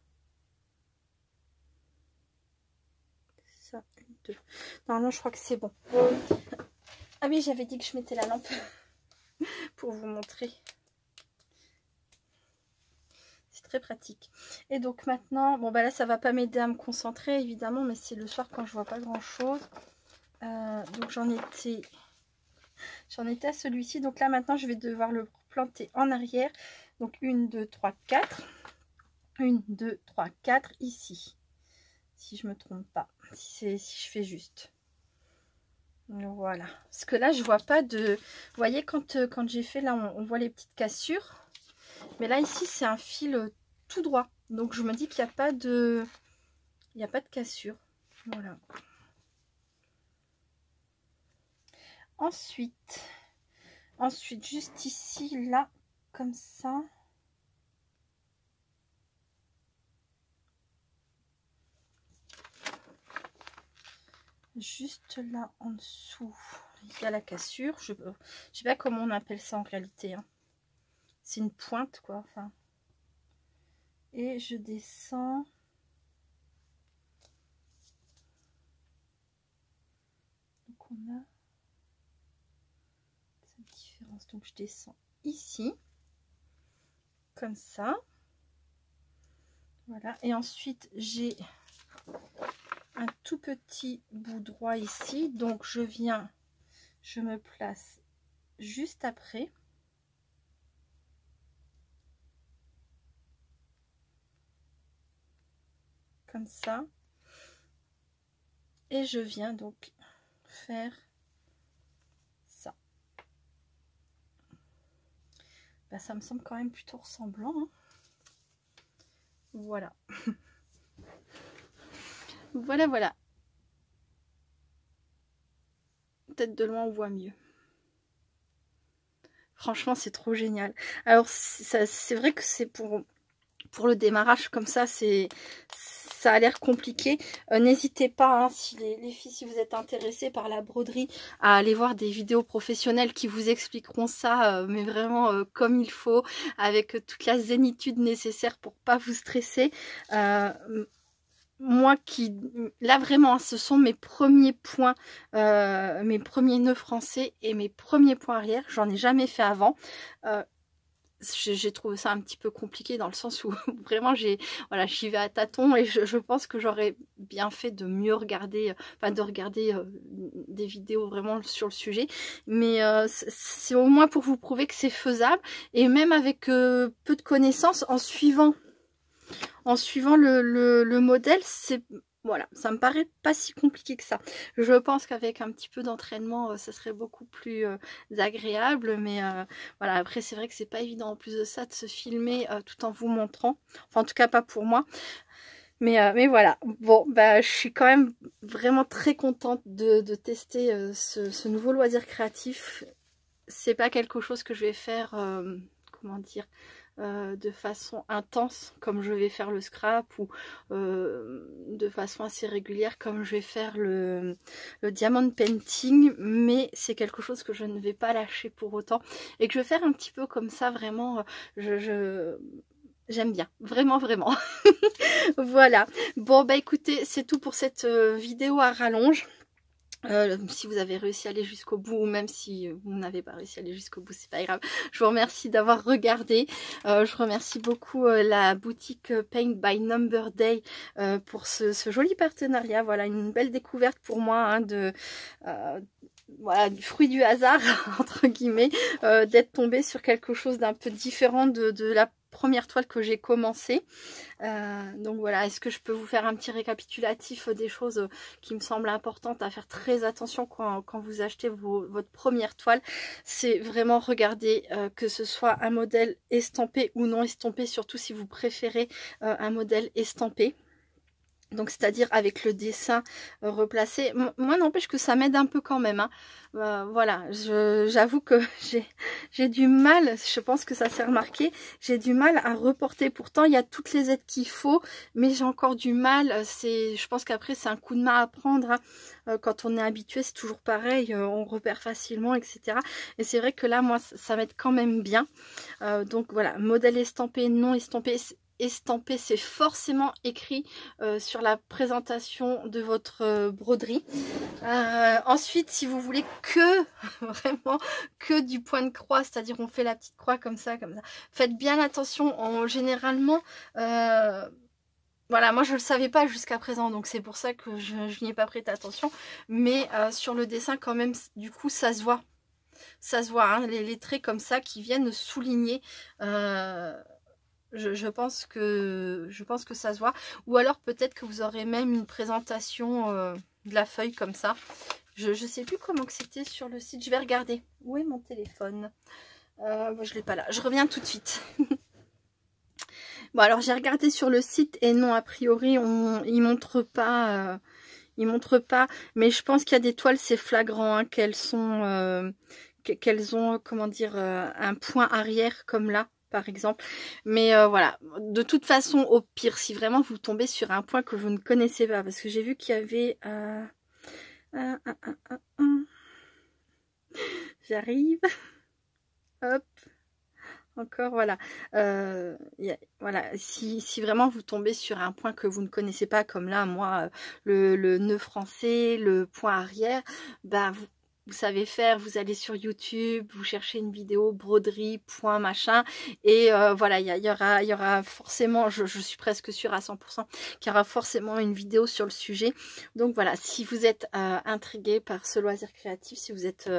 Ça, 2. Normalement, je crois que c'est bon. Ah oui, j'avais dit que je mettais la lampe pour vous montrer. C'est très pratique. Et donc maintenant, bon bah là, ça va pas m'aider à me concentrer évidemment, mais c'est le soir quand je vois pas grand chose. Donc j'en étais à celui-ci. Donc là maintenant, je vais devoir le planter en arrière. Donc 1, 2, 3, 4. 1, 2, 3, 4 ici. Si je me trompe pas. Si je fais juste. Voilà. Parce que là, je vois pas de... Vous voyez, quand j'ai fait là, on voit les petites cassures. Mais là, ici, c'est un fil tout droit. Donc, je me dis qu'il n'y a pas de... Il n'y a pas de cassure. Voilà. Ensuite, juste ici, là, comme ça. Juste là, en dessous, il y a la cassure. Je sais pas comment on appelle ça en réalité, hein. C'est une pointe, quoi. Enfin. Et je descends. Donc, on a cette différence. Donc, je descends ici. Comme ça. Voilà. Et ensuite, j'ai un tout petit bout droit ici. Donc, je me place juste après. Comme ça. Et je viens donc faire ça. Bah, ça me semble quand même plutôt ressemblant, hein. Voilà. Voilà. Peut-être de loin on voit mieux. Franchement, c'est trop génial. Alors, c'est vrai que c'est pour le démarrage comme ça, ça a l'air compliqué. N'hésitez pas, hein, si les filles, si vous êtes intéressées par la broderie, à aller voir des vidéos professionnelles qui vous expliqueront ça, mais vraiment comme il faut, avec toute la zénitude nécessaire pour pas vous stresser. Moi là vraiment, ce sont mes premiers points, mes premiers nœuds français et mes premiers points arrière. J'en ai jamais fait avant. J'ai trouvé ça un petit peu compliqué dans le sens où vraiment j'y vais à tâtons et je pense que j'aurais bien fait de mieux regarder, de regarder des vidéos vraiment sur le sujet, mais c'est au moins pour vous prouver que c'est faisable, et même avec peu de connaissances, en suivant le modèle, voilà, ça me paraît pas si compliqué que ça. Je pense qu'avec un petit peu d'entraînement, ça serait beaucoup plus agréable. Mais voilà, après c'est vrai que c'est pas évident en plus de ça de se filmer tout en vous montrant. Enfin, en tout cas pas pour moi. Mais voilà, bon, bah je suis quand même vraiment très contente de tester ce nouveau loisir créatif. C'est pas quelque chose que je vais faire, comment dire, de façon intense comme je vais faire le scrap, ou de façon assez régulière comme je vais faire le diamond painting, mais c'est quelque chose que je ne vais pas lâcher pour autant et que je vais faire un petit peu comme ça, vraiment. J'aime bien, vraiment. Voilà, bon bah écoutez, c'est tout pour cette vidéo à rallonge. Si vous avez réussi à aller jusqu'au bout, ou même si vous n'avez pas réussi à aller jusqu'au bout, c'est pas grave. Je vous remercie d'avoir regardé. Je remercie beaucoup la boutique Paint by Number Day pour ce joli partenariat. Voilà, une belle découverte pour moi, hein, voilà, du fruit du hasard entre guillemets, d'être tombée sur quelque chose d'un peu différent de la première toile que j'ai commencé. Donc voilà, est-ce que je peux vous faire un petit récapitulatif des choses qui me semblent importantes à faire très attention quand vous achetez votre première toile? C'est vraiment regarder que ce soit un modèle estampé ou non estampé, surtout si vous préférez un modèle estampé. Donc c'est-à-dire avec le dessin replacé. Moi n'empêche que ça m'aide un peu quand même. Hein. Voilà, j'avoue que j'ai du mal, je pense que ça s'est remarqué, j'ai du mal à reporter. Pourtant il y a toutes les aides qu'il faut, mais j'ai encore du mal. Je pense qu'après c'est un coup de main à prendre. Hein. Quand on est habitué, c'est toujours pareil, on repère facilement, etc. Et c'est vrai que là, moi, ça m'aide quand même bien. Donc voilà, modèle estampé, non estampé. Estampé, c'est forcément écrit sur la présentation de votre broderie. Ensuite, si vous voulez que vraiment que du point de croix, c'est-à-dire on fait la petite croix comme ça, faites bien attention. Généralement, voilà, moi je le savais pas jusqu'à présent, donc c'est pour ça que je n'y ai pas prêté attention. Mais sur le dessin, quand même, du coup, ça se voit. Ça se voit, hein, les traits comme ça qui viennent souligner. Je pense que ça se voit. Ou alors peut-être que vous aurez même une présentation de la feuille comme ça. Je ne sais plus comment que c'était sur le site. Je vais regarder. Où est mon téléphone? Je ne l'ai pas là. Je reviens tout de suite. Bon, alors j'ai regardé sur le site et non, a priori, il ne montre pas. Il montre pas. Mais je pense qu'il y a des toiles, c'est flagrant, hein, qu'elles ont, comment dire, un point arrière comme là. Par exemple, mais voilà, de toute façon, au pire, si vraiment vous tombez sur un point que vous ne connaissez pas, parce que j'ai vu qu'il y avait j'arrive, hop, encore, voilà, voilà, si vraiment vous tombez sur un point que vous ne connaissez pas, comme là, moi, le nœud français, le point arrière, bah vous savez faire, vous allez sur YouTube, vous cherchez une vidéo broderie, point machin, et voilà, il y aura forcément, je suis presque sûre à 100% qu'il y aura forcément une vidéo sur le sujet. Donc voilà, si vous êtes intrigué par ce loisir créatif, si vous êtes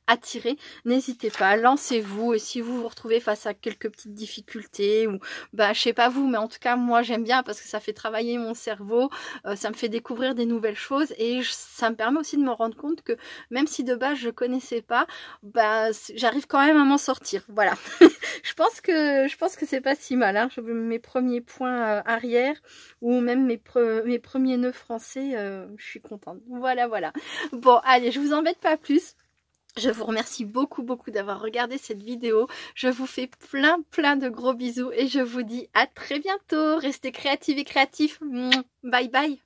attiré, n'hésitez pas, lancez-vous. Et si vous vous retrouvez face à quelques petites difficultés, ou bah je sais pas vous, mais en tout cas moi j'aime bien parce que ça fait travailler mon cerveau, ça me fait découvrir des nouvelles choses, et ça me permet aussi de me rendre compte que même si de base je connaissais pas, bah j'arrive quand même à m'en sortir. Voilà. je pense que c'est pas si mal, hein. Mes premiers points arrière, ou même mes premiers nœuds français, je suis contente. Voilà. Bon, allez, je vous embête pas plus. Je vous remercie beaucoup d'avoir regardé cette vidéo. Je vous fais plein de gros bisous et je vous dis à très bientôt. Restez créatives et créatifs. Bye bye.